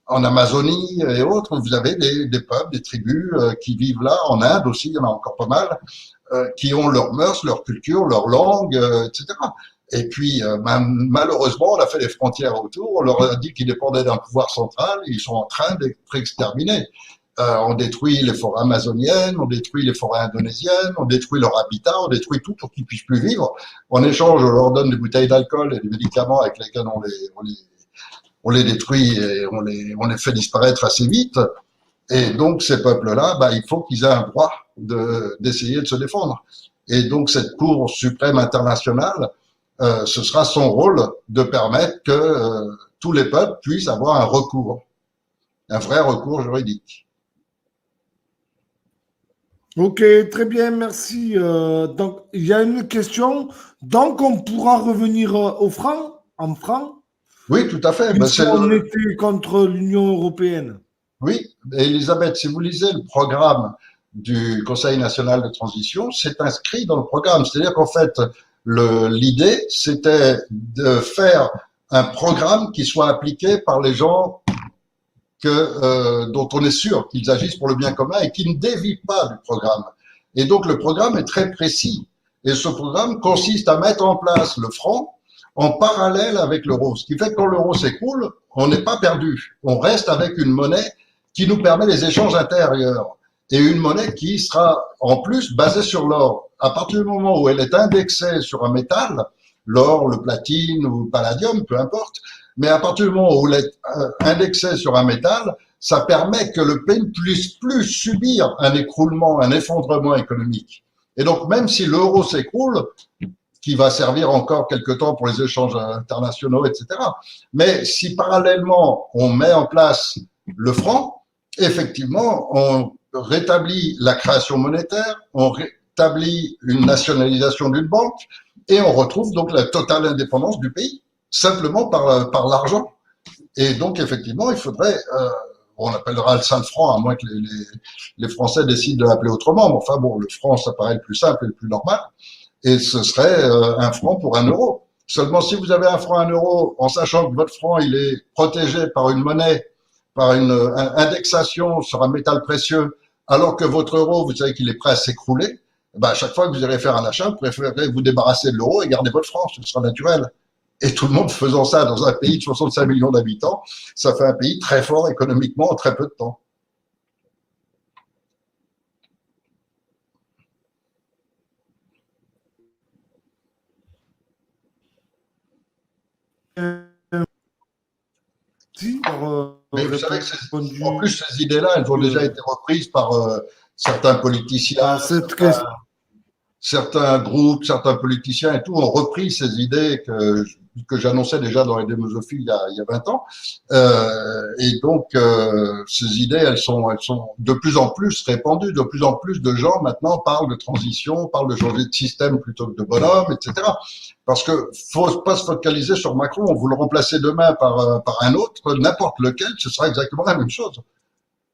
en Amazonie et autres, vous avez des peuples, des tribus qui vivent là. En Inde aussi, il y en a encore pas mal, qui ont leurs mœurs, leur culture, leur langue, etc. Et puis, malheureusement, on a fait les frontières autour, on leur a dit qu'ils dépendaient d'un pouvoir central, et ils sont en train d'être exterminés. On détruit les forêts amazoniennes, on détruit les forêts indonésiennes, on détruit leur habitat, on détruit tout pour qu'ils puissent plus vivre. En échange, on leur donne des bouteilles d'alcool et des médicaments avec lesquels on les détruit et on les fait disparaître assez vite. Et donc, ces peuples-là, il faut qu'ils aient un droit d'essayer de se défendre. Et donc, cette Cour suprême internationale, ce sera son rôle de permettre que tous les peuples puissent avoir un vrai recours juridique. Ok, très bien, merci. Donc, il y a une question. Donc, on pourra revenir au franc, en franc, Oui, tout à fait. puisqu'on était contre l'Union européenne. Oui, Elisabeth, si vous lisez le programme du Conseil national de transition, c'est inscrit dans le programme. C'est-à-dire qu'en fait, l'idée, c'était de faire un programme qui soit appliqué par les gens dont on est sûr qu'ils agissent pour le bien commun et qui ne dévient pas du programme. Et donc, le programme est très précis. Et ce programme consiste à mettre en place le franc en parallèle avec l'euro. Ce qui fait que quand l'euro s'écroule, on n'est pas perdu. On reste avec une monnaie qui nous permet les échanges intérieurs et une monnaie qui sera en plus basée sur l'or. À partir du moment où elle est indexée sur un métal, l'or, le platine ou le palladium, peu importe, mais à partir du moment où elle est indexée sur un métal, ça permet que le pays ne puisse plus subir un écroulement, un effondrement économique. Et donc, même si l'euro s'écroule, qui va servir encore quelque temps pour les échanges internationaux, etc. Mais si parallèlement, on met en place le franc, effectivement, on rétablit la création monétaire, on rétablit une nationalisation d'une banque et on retrouve donc la totale indépendance du pays, simplement par l'argent. Et donc, effectivement, il faudrait, on appellera le simple franc, à moins que les Français décident de l'appeler autrement, mais enfin bon, le franc, ça paraît le plus simple et le plus normal, et ce serait un franc pour un euro. Seulement, si vous avez un franc, un euro, en sachant que votre franc, il est protégé par une monnaie, par une indexation sur un métal précieux, alors que votre euro, vous savez qu'il est prêt à s'écrouler, à chaque fois que vous irez faire un achat, vous préférez vous débarrasser de l'euro et garder votre franc, ce sera naturel. Et tout le monde faisant ça dans un pays de 65 millions d'habitants, ça fait un pays très fort économiquement en très peu de temps. Mais vous savez que en plus, ces idées-là, elles ont déjà été reprises par certains politiciens, certains groupes, certains politiciens et tout ont repris ces idées que j'annonçais déjà dans les démosophies il y a 20 ans. Et donc, ces idées, elles sont de plus en plus répandues. De plus en plus de gens maintenant parlent de transition, parlent de changer de système plutôt que de bonhomme, etc. Parce que faut pas se focaliser sur Macron. Vous le remplacez demain par un autre, n'importe lequel, ce sera exactement la même chose.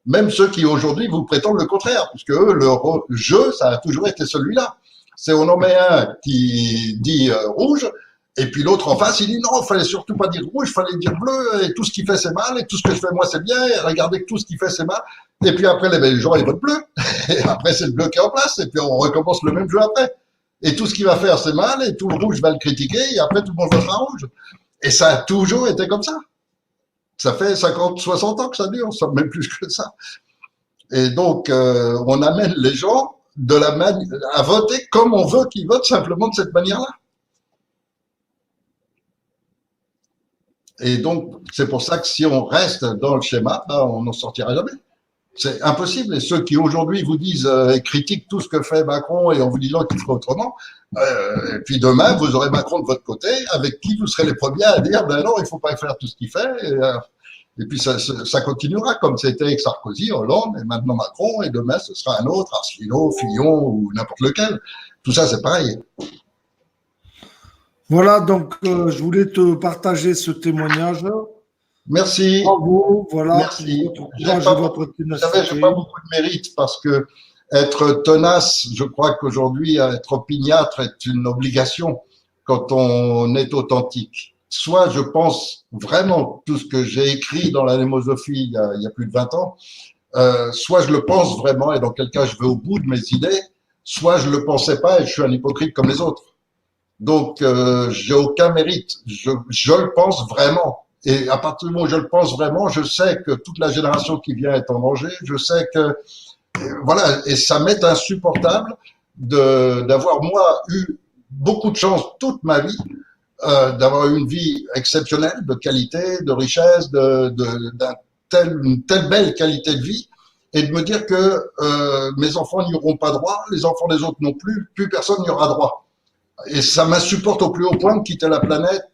Même ceux qui aujourd'hui vous prétendent le contraire, puisque eux, leur jeu, ça a toujours été celui-là. C'est on en met un qui dit rouge, et puis l'autre en face, il dit non, il fallait surtout pas dire rouge, il fallait dire bleu, et tout ce qu'il fait c'est mal, et tout ce que je fais moi c'est bien, et regardez que tout ce qu'il fait c'est mal. Et puis après, les gens ils votent bleu, et après c'est le bleu qui est en place, et puis on recommence le même jeu après. Et tout ce qu'il va faire c'est mal, et tout le rouge va le critiquer, et après tout le monde votera rouge. Et ça a toujours été comme ça. Ça fait 50, 60 ans que ça dure, même plus que ça. Et donc, on amène les gens à voter comme on veut qu'ils votent, simplement de cette manière-là. Et donc, c'est pour ça que si on reste dans le schéma, on n'en sortira jamais. C'est impossible. Et ceux qui aujourd'hui vous disent et critiquent tout ce que fait Macron et en vous disant qu'il ferait autrement, et puis demain, vous aurez Macron de votre côté, avec qui vous serez les premiers à dire ben non, il ne faut pas faire tout ce qu'il fait. Et puis ça continuera comme c'était avec Sarkozy, Hollande et maintenant Macron, et demain ce sera un autre, Asselineau, Fillon ou n'importe lequel. Tout ça, c'est pareil. Voilà, donc je voulais te partager ce témoignage. Merci. Bravo, voilà, Merci. pour votre courage et votre Vous savez, ténacité. j'ai pas beaucoup de mérite parce que être tenace, je crois qu'aujourd'hui, être opiniâtre est une obligation quand on est authentique. Soit je pense vraiment tout ce que j'ai écrit dans la némosophie il y a plus de 20 ans, soit je le pense vraiment et dans quel cas je vais au bout de mes idées, soit je le pensais pas et je suis un hypocrite comme les autres. Donc, j'ai aucun mérite. Je le pense vraiment. Et à partir du moment où je le pense vraiment, je sais que toute la génération qui vient est en danger. Je sais que, voilà, et ça m'est insupportable d'avoir, moi, eu beaucoup de chance toute ma vie, d'avoir eu une vie exceptionnelle, de qualité, de richesse, une telle belle qualité de vie, et de me dire que mes enfants n'y auront pas droit, les enfants des autres non plus, plus personne n'y aura droit. Et ça m'insupporte au plus haut point de quitter la planète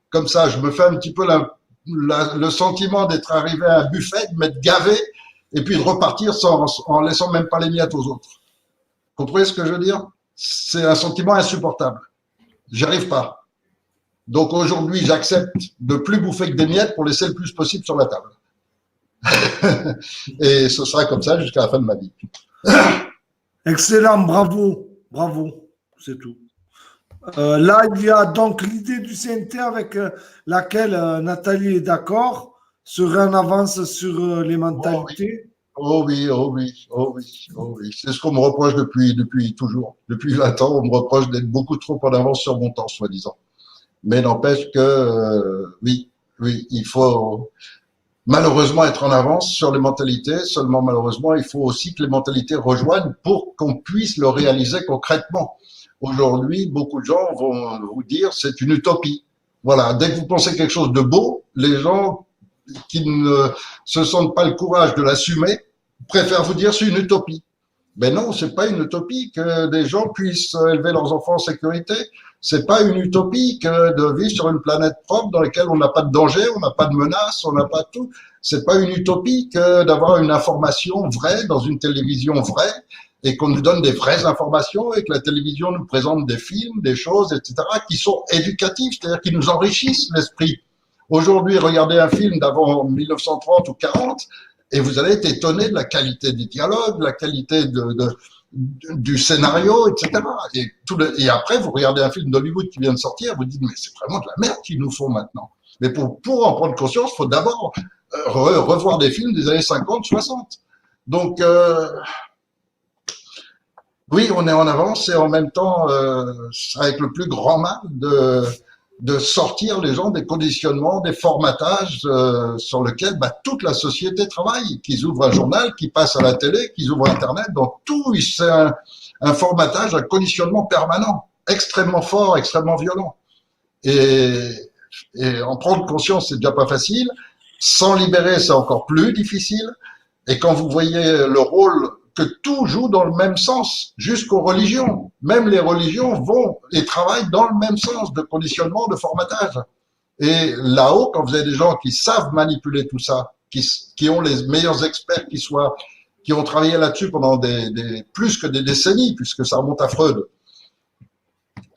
comme ça. Je me fais un petit peu le sentiment d'être arrivé à un buffet, de m'être gavé, et puis de repartir en laissant même pas les miettes aux autres. Vous comprenez ce que je veux dire? C'est un sentiment insupportable. J'y arrive pas. Donc aujourd'hui, j'accepte de plus bouffer que des miettes pour laisser le plus possible sur la table. Et ce sera comme ça jusqu'à la fin de ma vie. Excellent, bravo, bravo, c'est tout. Là, il y a donc l'idée du CNT avec laquelle Nathalie est d'accord, serait en avance sur les mentalités. Oh oui, oh oui, oh oui, oh oui. C'est ce qu'on me reproche depuis toujours. Depuis 20 ans, on me reproche d'être beaucoup trop en avance sur mon temps, soi-disant. Mais n'empêche que, oui, il faut malheureusement être en avance sur les mentalités. Seulement, malheureusement, il faut aussi que les mentalités rejoignent pour qu'on puisse le réaliser concrètement. Aujourd'hui, beaucoup de gens vont vous dire c'est une utopie. Voilà, dès que vous pensez quelque chose de beau, les gens qui ne se sentent pas le courage de l'assumer préfèrent vous dire c'est une utopie. Ben non, c'est pas une utopie que des gens puissent élever leurs enfants en sécurité. C'est pas une utopie que de vivre sur une planète propre dans laquelle on n'a pas de danger, on n'a pas de menaces, on n'a pas de tout. C'est pas une utopie que d'avoir une information vraie dans une télévision vraie et qu'on nous donne des vraies informations et que la télévision nous présente des films, des choses, etc., qui sont éducatifs, c'est-à-dire qui nous enrichissent l'esprit. Aujourd'hui, regardez un film d'avant 1930 ou 40 et vous allez être étonné de la qualité des dialogues, de la qualité du scénario, etc. Et après, vous regardez un film d'Hollywood qui vient de sortir, vous dites, mais c'est vraiment de la merde qu'ils nous font maintenant. Mais pour en prendre conscience, il faut d'abord revoir des films des années 50, 60. Donc, oui, on est en avance et en même temps, avec le plus grand mal de sortir les gens des conditionnements, des formatages sur lesquels toute la société travaille, qu'ils ouvrent un journal, qu'ils passent à la télé, qu'ils ouvrent Internet, donc tout, c'est un formatage, un conditionnement permanent, extrêmement fort, extrêmement violent. Et en prendre conscience, c'est déjà pas facile. S'en libérer, c'est encore plus difficile. Et quand vous voyez le rôle que tout joue dans le même sens, jusqu'aux religions. Même les religions vont et travaillent dans le même sens de conditionnement, de formatage. Et là-haut, quand vous avez des gens qui savent manipuler tout ça, qui ont les meilleurs experts qui ont travaillé là-dessus pendant plus que des décennies, puisque ça remonte à Freud,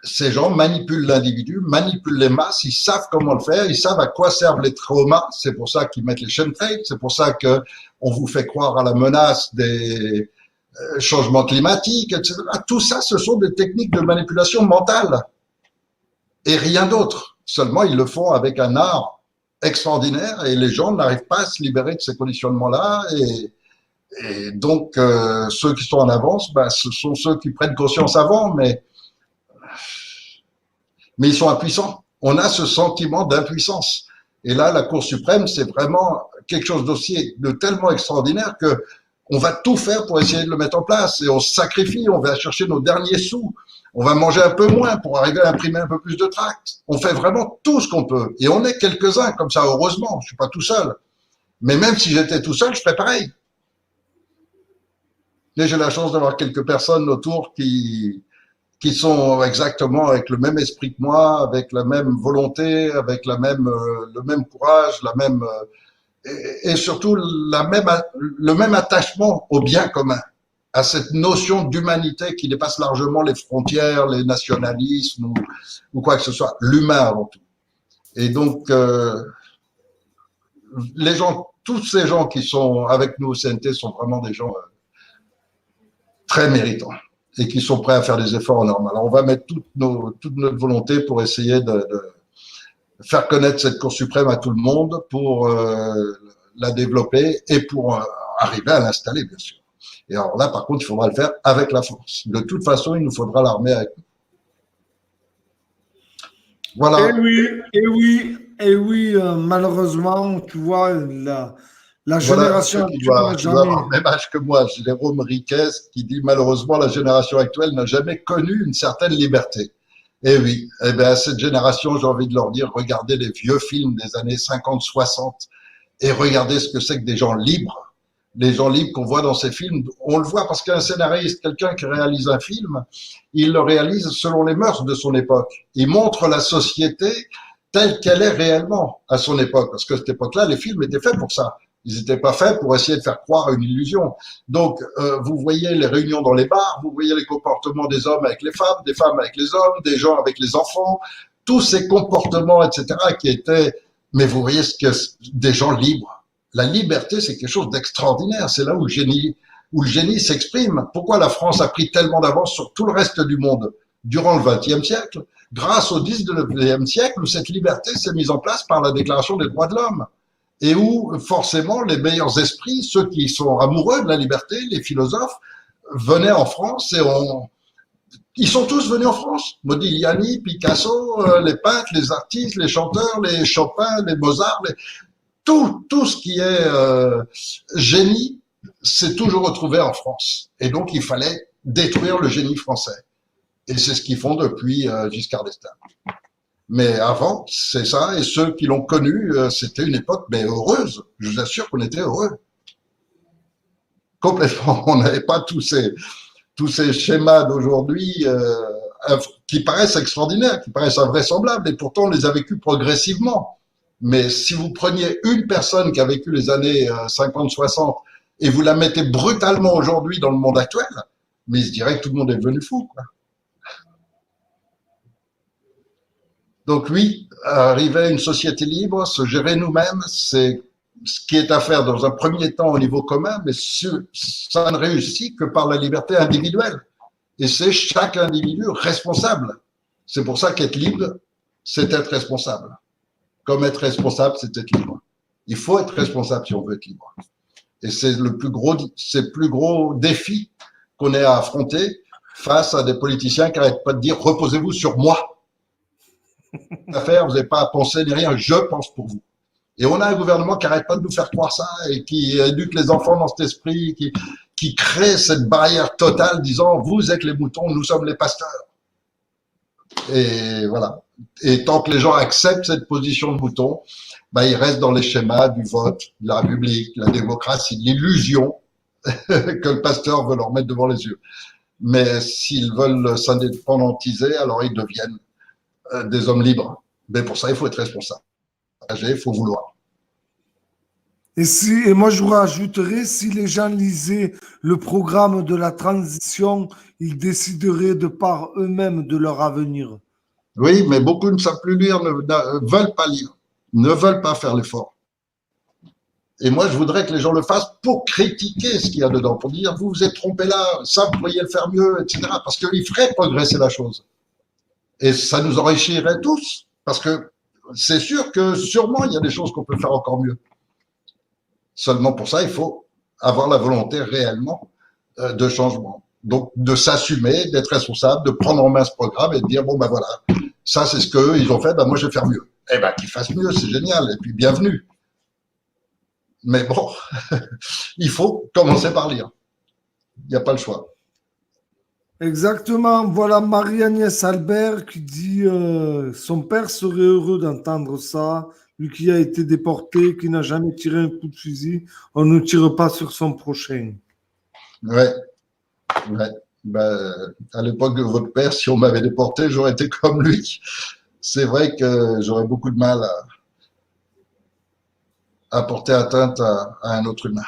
ces gens manipulent l'individu, manipulent les masses, ils savent comment le faire, ils savent à quoi servent les traumas, c'est pour ça qu'ils mettent les chemtrails, c'est pour ça que on vous fait croire à la menace des changements climatiques, etc. Tout ça, ce sont des techniques de manipulation mentale et rien d'autre. Seulement, ils le font avec un art extraordinaire et les gens n'arrivent pas à se libérer de ces conditionnements-là et donc ceux qui sont en avance, ce sont ceux qui prennent conscience avant, mais ils sont impuissants. On a ce sentiment d'impuissance. Et là, la Cour suprême, c'est vraiment quelque chose de tellement extraordinaire que on va tout faire pour essayer de le mettre en place. Et on se sacrifie, on va chercher nos derniers sous, on va manger un peu moins pour arriver à imprimer un peu plus de tracts. On fait vraiment tout ce qu'on peut. Et on est quelques-uns comme ça, heureusement, je suis pas tout seul. Mais même si j'étais tout seul, je ferais pareil. Et j'ai la chance d'avoir quelques personnes autour qui sont exactement avec le même esprit que moi, avec la même volonté, avec le même courage, et surtout le même attachement au bien commun, à cette notion d'humanité qui dépasse largement les frontières, les nationalismes ou quoi que ce soit, l'humain avant tout. Et donc, tous ces gens qui sont avec nous au CNT sont vraiment des gens très méritants et qui sont prêts à faire des efforts énormes. Alors, on va mettre toute notre volonté pour essayer de faire connaître cette Cour suprême à tout le monde, pour la développer et pour arriver à l'installer, bien sûr. Et alors là, par contre, il faudra le faire avec la force. De toute façon, il nous faudra l'armée avec nous. Et Voilà. oui, et oui, et oui, malheureusement, tu vois, la Voilà ce génération actuelle n'a qui doit jamais. avoir le même âge que moi, Jérôme Riquet, qui dit malheureusement la génération actuelle n'a jamais connu une certaine liberté. Et oui, eh bien, à cette génération, j'ai envie de leur dire, regardez les vieux films des années 50, 60 et regardez ce que c'est que des gens libres. Les gens libres qu'on voit dans ces films, on le voit parce qu'un scénariste, quelqu'un qui réalise un film, il le réalise selon les mœurs de son époque. Il montre la société telle qu'elle est réellement à son époque. Parce que à cette époque-là, les films étaient faits pour ça. Ils n'étaient pas faits pour essayer de faire croire une illusion. Donc, vous voyez les réunions dans les bars, vous voyez les comportements des hommes avec les femmes, des femmes avec les hommes, des gens avec les enfants, tous ces comportements, etc., qui étaient, mais vous voyez ce que des gens libres. La liberté, c'est quelque chose d'extraordinaire. C'est là où le génie s'exprime. Pourquoi la France a pris tellement d'avance sur tout le reste du monde durant le XXe siècle? Grâce au XIXe siècle, où cette liberté s'est mise en place par la Déclaration des droits de l'homme. Et où, forcément, les meilleurs esprits, ceux qui sont amoureux de la liberté, les philosophes, venaient en France ils sont tous venus en France. Modigliani, Picasso, les peintres, les artistes, les chanteurs, les Chopin, les Mozart, tout ce qui est génie s'est toujours retrouvé en France. Et donc, il fallait détruire le génie français. Et c'est ce qu'ils font depuis Giscard d'Estaing. Mais avant, c'est ça, et ceux qui l'ont connu, c'était une époque mais heureuse. Je vous assure qu'on était heureux. Complètement. On n'avait pas tous ces schémas d'aujourd'hui qui paraissent extraordinaires, qui paraissent invraisemblables, et pourtant on les a vécus progressivement. Mais si vous preniez une personne qui a vécu les années 50-60 et vous la mettez brutalement aujourd'hui dans le monde actuel, mais il se dirait que tout le monde est devenu fou, quoi. Donc oui, arriver à une société libre, se gérer nous-mêmes, c'est ce qui est à faire dans un premier temps au niveau commun, mais ça ne réussit que par la liberté individuelle. Et c'est chaque individu responsable. C'est pour ça qu'être libre, c'est être responsable. Comme être responsable, c'est être libre. Il faut être responsable si on veut être libre. Et c'est le plus gros défi qu'on ait à affronter face à des politiciens qui n'arrêtent pas de dire reposez-vous sur moi. À faire, vous n'avez pas à penser ni rien, je pense pour vous. Et on a un gouvernement qui n'arrête pas de nous faire croire ça et qui éduque les enfants dans cet esprit, qui crée cette barrière totale disant vous êtes les moutons, nous sommes les pasteurs. Et voilà. Et tant que les gens acceptent cette position de mouton, ben, ils restent dans les schémas du vote, de la République, de la démocratie, de l'illusion que le pasteur veut leur mettre devant les yeux. Mais s'ils veulent s'indépendantiser, alors ils deviennent des hommes libres. Mais pour ça, il faut être responsable. Il faut vouloir. Et moi, je rajouterais, si les gens lisaient le programme de la transition, ils décideraient de par eux-mêmes de leur avenir. Oui, mais beaucoup ne savent plus lire, ne veulent pas lire, ne veulent pas faire l'effort. Et moi, je voudrais que les gens le fassent pour critiquer ce qu'il y a dedans, pour dire vous vous êtes trompé là, ça vous pourriez le faire mieux, etc. Parce qu'il ferait progresser la chose. Et ça nous enrichirait tous, parce que c'est sûr que sûrement il y a des choses qu'on peut faire encore mieux. Seulement pour ça, il faut avoir la volonté réellement de changement. Donc de s'assumer, d'être responsable, de prendre en main ce programme et de dire bon ben voilà, ça c'est ce qu'eux ils ont fait, ben moi je vais faire mieux. Eh ben qu'ils fassent mieux, c'est génial, et puis bienvenue. Mais bon, il faut commencer par lire. Il n'y a pas le choix. Exactement. Voilà Marie-Agnès Albert qui dit son père serait heureux d'entendre ça. lui qui a été déporté, qui n'a jamais tiré un coup de fusil, on ne tire pas sur son prochain. Ouais, ouais. Ben, à l'époque de votre père, si on m'avait déporté, j'aurais été comme lui. C'est vrai que j'aurais beaucoup de mal à porter atteinte à un autre humain.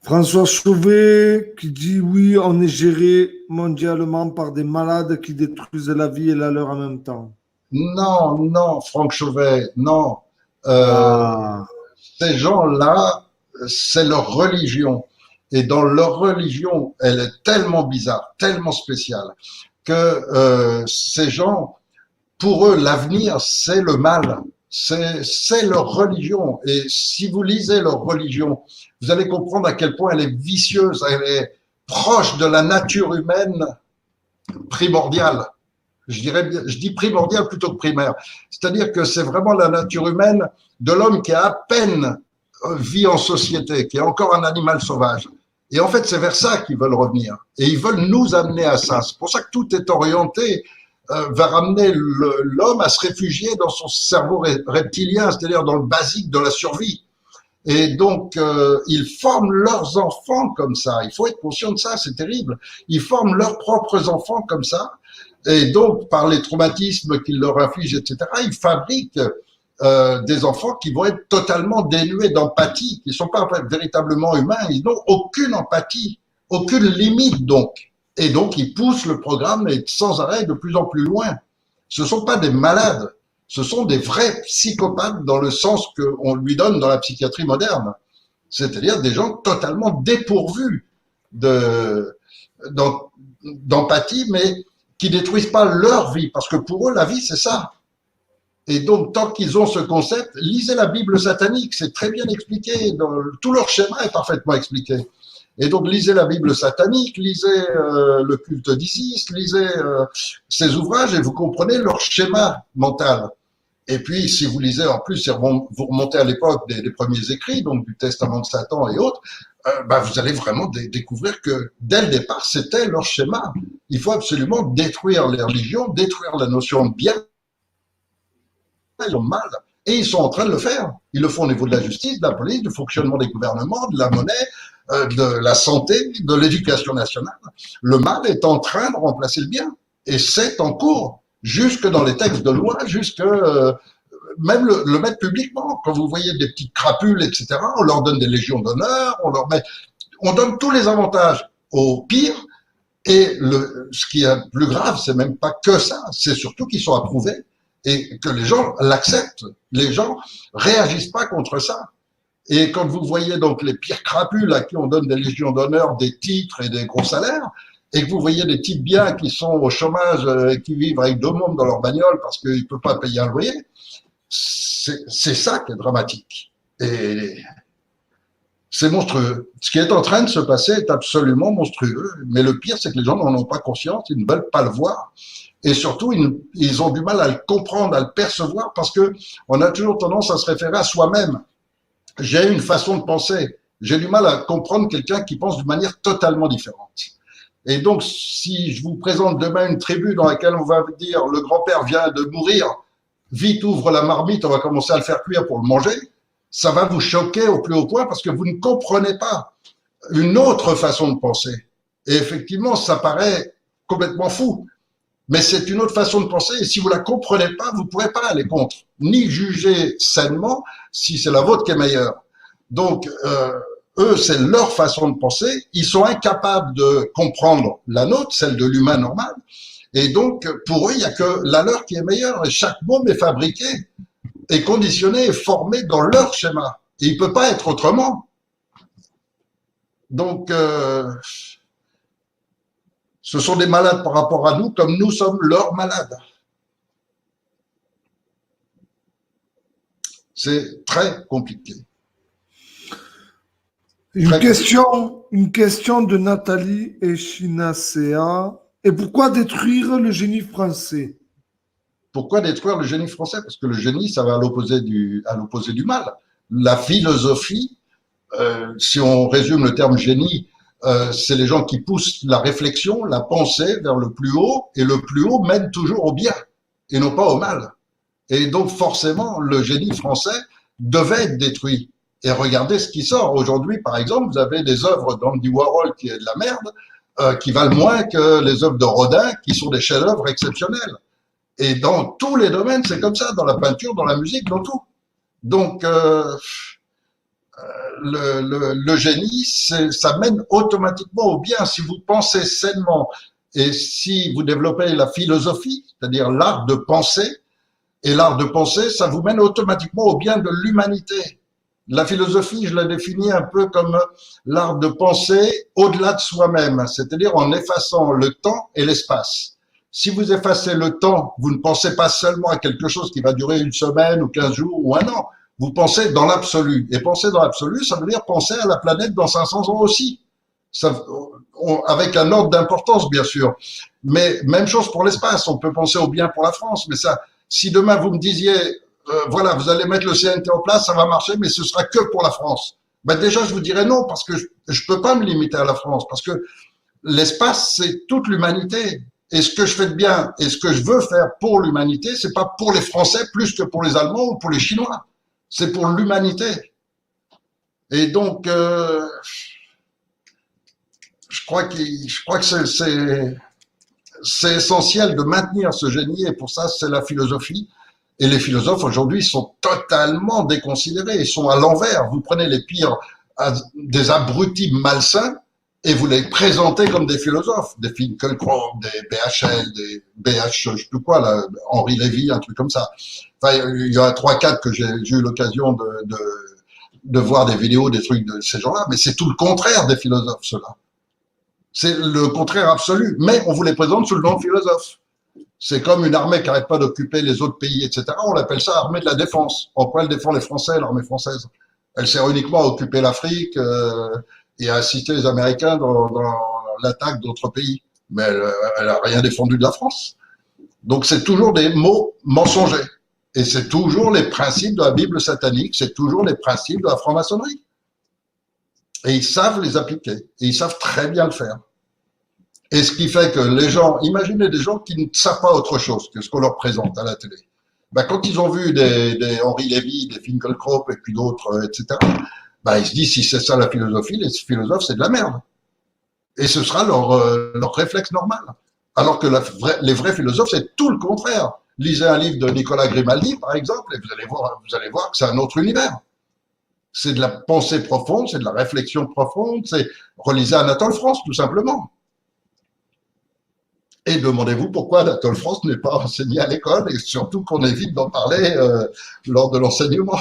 François Chauvet qui dit oui, on est géré mondialement par des malades qui détruisent la vie et la leur en même temps. Non, non, Franck Chauvet, non. Euh, Ah, Ces gens-là, c'est leur religion. Et dans leur religion, elle est tellement bizarre, tellement spéciale, que ces gens, pour eux, l'avenir, c'est le mal. C'est leur religion. Et si vous lisez leur religion, vous allez comprendre à quel point elle est vicieuse, elle est proche de la nature humaine primordiale. Je dis primordial plutôt que primaire. C'est-à-dire que c'est vraiment la nature humaine de l'homme qui a à peine vit en société, qui est encore un animal sauvage. Et en fait, c'est vers ça qu'ils veulent revenir. Et ils veulent nous amener à ça. C'est pour ça que tout est orienté vers amener l'homme à se réfugier dans son cerveau reptilien, c'est-à-dire dans le basique de la survie. Et donc, ils forment leurs enfants comme ça. Il faut être conscient de ça, c'est terrible. Ils forment leurs propres enfants comme ça. Et donc, par les traumatismes qu'ils leur infligent, etc., ils fabriquent des enfants qui vont être totalement dénués d'empathie, qui ne sont pas véritablement humains, ils n'ont aucune empathie, aucune limite donc. Et donc, ils poussent le programme sans arrêt de plus en plus loin. Ce ne sont pas des malades, ce sont des vrais psychopathes dans le sens qu'on lui donne dans la psychiatrie moderne. C'est-à-dire des gens totalement dépourvus d'empathie, mais qui détruisent pas leur vie, parce que pour eux, la vie, c'est ça. Et donc, tant qu'ils ont ce concept, lisez la Bible satanique, c'est très bien expliqué, tout leur schéma est parfaitement expliqué. Et donc, lisez la Bible satanique, lisez le culte d'Isis, lisez ces ouvrages et vous comprenez leur schéma mental. Et puis, si vous lisez en plus, vous remontez à l'époque des premiers écrits, donc du Testament de Satan et autres, vous allez vraiment découvrir que dès le départ, c'était leur schéma. Il faut absolument détruire les religions, détruire la notion de bien et le mal. Et ils sont en train de le faire. Ils le font au niveau de la justice, de la police, du fonctionnement des gouvernements, de la monnaie, de la santé, de l'éducation nationale. Le mal est en train de remplacer le bien. Et c'est en cours, jusque dans les textes de loi, jusque même le mettre publiquement. Quand vous voyez des petites crapules, etc., on leur donne des légions d'honneur, on donne tous les avantages au pire. Et ce qui est plus grave, c'est même pas que ça, c'est surtout qu'ils sont approuvés et que les gens l'acceptent. Les gens réagissent pas contre ça. Et quand vous voyez donc les pires crapules à qui on donne des légions d'honneur, des titres et des gros salaires, et que vous voyez des types bien qui sont au chômage et qui vivent avec 2 mômes dans leur bagnole parce qu'ils ne peuvent pas payer un loyer, c'est ça qui est dramatique. Et c'est monstrueux. Ce qui est en train de se passer est absolument monstrueux. Mais le pire, c'est que les gens n'en ont pas conscience, ils ne veulent pas le voir. Et surtout, ils ont du mal à le comprendre, à le percevoir, parce que on a toujours tendance à se référer à soi-même. J'ai une façon de penser. J'ai du mal à comprendre quelqu'un qui pense d'une manière totalement différente. Et donc, si je vous présente demain une tribu dans laquelle on va dire le grand-père vient de mourir, vite ouvre la marmite, on va commencer à le faire cuire pour le manger, ça va vous choquer au plus haut point parce que vous ne comprenez pas une autre façon de penser. Et effectivement, ça paraît complètement fou, mais c'est une autre façon de penser et si vous la comprenez pas, vous ne pourrez pas aller contre, ni juger sainement si c'est la vôtre qui est meilleure. Donc, eux, c'est leur façon de penser, ils sont incapables de comprendre la nôtre, celle de l'humain normal, et donc, pour eux, il n'y a que la leur qui est meilleure et chaque môme est fabriqué, est conditionné et formé dans leur schéma. Et il ne peut pas être autrement. Donc, ce sont des malades par rapport à nous, comme nous sommes leurs malades. C'est très compliqué. Une question de Nathalie Echinacea. Et pourquoi détruire le génie français? Pourquoi détruire le génie français? Parce que le génie, ça va à l'opposé du mal. La philosophie, si on résume le terme génie, c'est les gens qui poussent la réflexion, la pensée vers le plus haut, et le plus haut mène toujours au bien, et non pas au mal. Et donc, forcément, le génie français devait être détruit. Et regardez ce qui sort. Aujourd'hui, par exemple, vous avez des œuvres d'Andy Warhol qui est de la merde, qui valent moins que les œuvres de Rodin, qui sont des chefs-d'œuvre exceptionnels. Et dans tous les domaines, c'est comme ça, dans la peinture, dans la musique, dans tout. Donc, le génie, ça mène automatiquement au bien. Si vous pensez sainement et si vous développez la philosophie, c'est-à-dire l'art de penser, et l'art de penser, ça vous mène automatiquement au bien de l'humanité. La philosophie, je la définis un peu comme l'art de penser au-delà de soi-même, c'est-à-dire en effaçant le temps et l'espace. Si vous effacez le temps, vous ne pensez pas seulement à quelque chose qui va durer une semaine ou 15 jours ou un an. Vous pensez dans l'absolu. Et penser dans l'absolu, ça veut dire penser à la planète dans 500 ans aussi. Ça, avec un ordre d'importance, bien sûr. Mais même chose pour l'espace. On peut penser au bien pour la France. Mais ça, si demain vous me disiez, voilà, vous allez mettre le CNT en place, ça va marcher, mais ce sera que pour la France. Ben déjà, je vous dirais non, parce que je peux pas me limiter à la France. Parce que l'espace, c'est toute l'humanité. Et ce que je fais de bien et ce que je veux faire pour l'humanité, c'est pas pour les Français plus que pour les Allemands ou pour les Chinois. C'est pour l'humanité. Et donc, je crois que c'est essentiel de maintenir ce génie et pour ça, c'est la philosophie. Et les philosophes aujourd'hui sont totalement déconsidérés. Ils sont à l'envers. Vous prenez les pires, des abrutis malsains et vous les présentez comme des philosophes, des Finkielkraut, des BHL, des BH, je sais plus quoi, là, Henri Lévy, un truc comme ça. Enfin, il y a 3-4 que j'ai eu l'occasion de voir des vidéos, des trucs de ces gens-là, mais c'est tout le contraire des philosophes, ceux-là. C'est le contraire absolu, mais on vous les présente sous le nom de philosophe. C'est comme une armée qui n'arrête pas d'occuper les autres pays, etc. On l'appelle ça armée de la défense. En quoi elle défend les Français, l'armée française? Elle sert uniquement à occuper l'Afrique et à assister les Américains dans l'attaque d'autres pays. Mais elle n'a rien défendu de la France. Donc c'est toujours des mots mensongers. Et c'est toujours les principes de la Bible satanique, c'est toujours les principes de la franc-maçonnerie. Et ils savent les appliquer. Et ils savent très bien le faire. Et ce qui fait que les gens, imaginez des gens qui ne savent pas autre chose que ce qu'on leur présente à la télé. Ben, quand ils ont vu des Henri Lévy, des Finkielkraut et puis d'autres, etc., ben, ils se disent si c'est ça la philosophie, les philosophes, c'est de la merde. Et ce sera leur réflexe normal. Alors que les vrais philosophes, c'est tout le contraire. Lisez un livre de Nicolas Grimaldi, par exemple, et vous allez voir que c'est un autre univers. C'est de la pensée profonde, c'est de la réflexion profonde, c'est relisez Anatole France, tout simplement. Et demandez-vous pourquoi Anatole France n'est pas enseigné à l'école et surtout qu'on évite d'en parler lors de l'enseignement.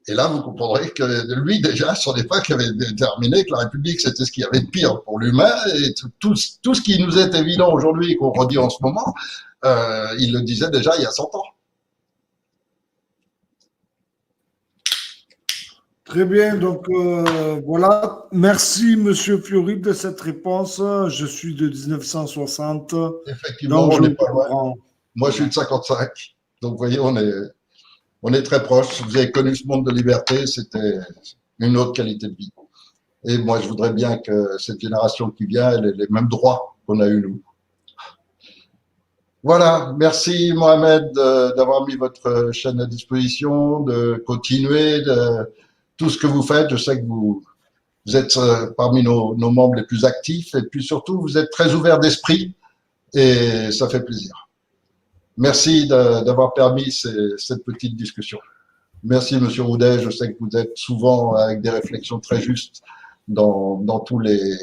Et là, vous comprendrez que lui, déjà, à son époque, avait déterminé que la République, c'était ce qu'il y avait de pire pour l'humain et tout ce qui nous est évident aujourd'hui et qu'on redit en ce moment, il le disait déjà il y a 100 ans. Très bien, donc voilà. Merci, Monsieur Fiori, de cette réponse. Je suis de 1960. Effectivement, on n'est pas loin. Moi, je suis de 55. Donc, vous voyez, on est très proches. Vous avez connu ce monde de liberté, c'était une autre qualité de vie. Et moi, je voudrais bien que cette génération qui vient ait les mêmes droits qu'on a eu nous. Voilà, merci Mohamed d'avoir mis votre chaîne à disposition, de continuer tout ce que vous faites. Je sais que vous êtes parmi nos membres les plus actifs et puis surtout, vous êtes très ouvert d'esprit et ça fait plaisir. Merci d'avoir permis cette petite discussion. Merci Monsieur Roudet, je sais que vous êtes souvent avec des réflexions très justes dans tous les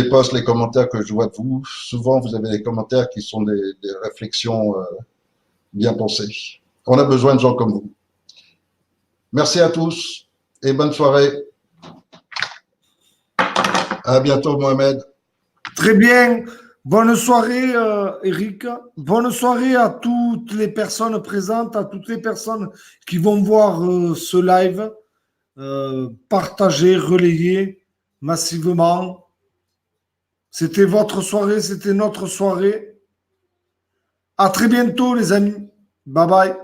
posts, les commentaires que je vois de vous. Souvent, vous avez des commentaires qui sont des réflexions bien pensées. On a besoin de gens comme vous. Merci à tous et bonne soirée. À bientôt, Mohamed. Très bien. Bonne soirée, Eric. Bonne soirée à toutes les personnes présentes, à toutes les personnes qui vont voir ce live. Partagez, relayez massivement. C'était votre soirée, c'était notre soirée. À très bientôt, les amis. Bye bye.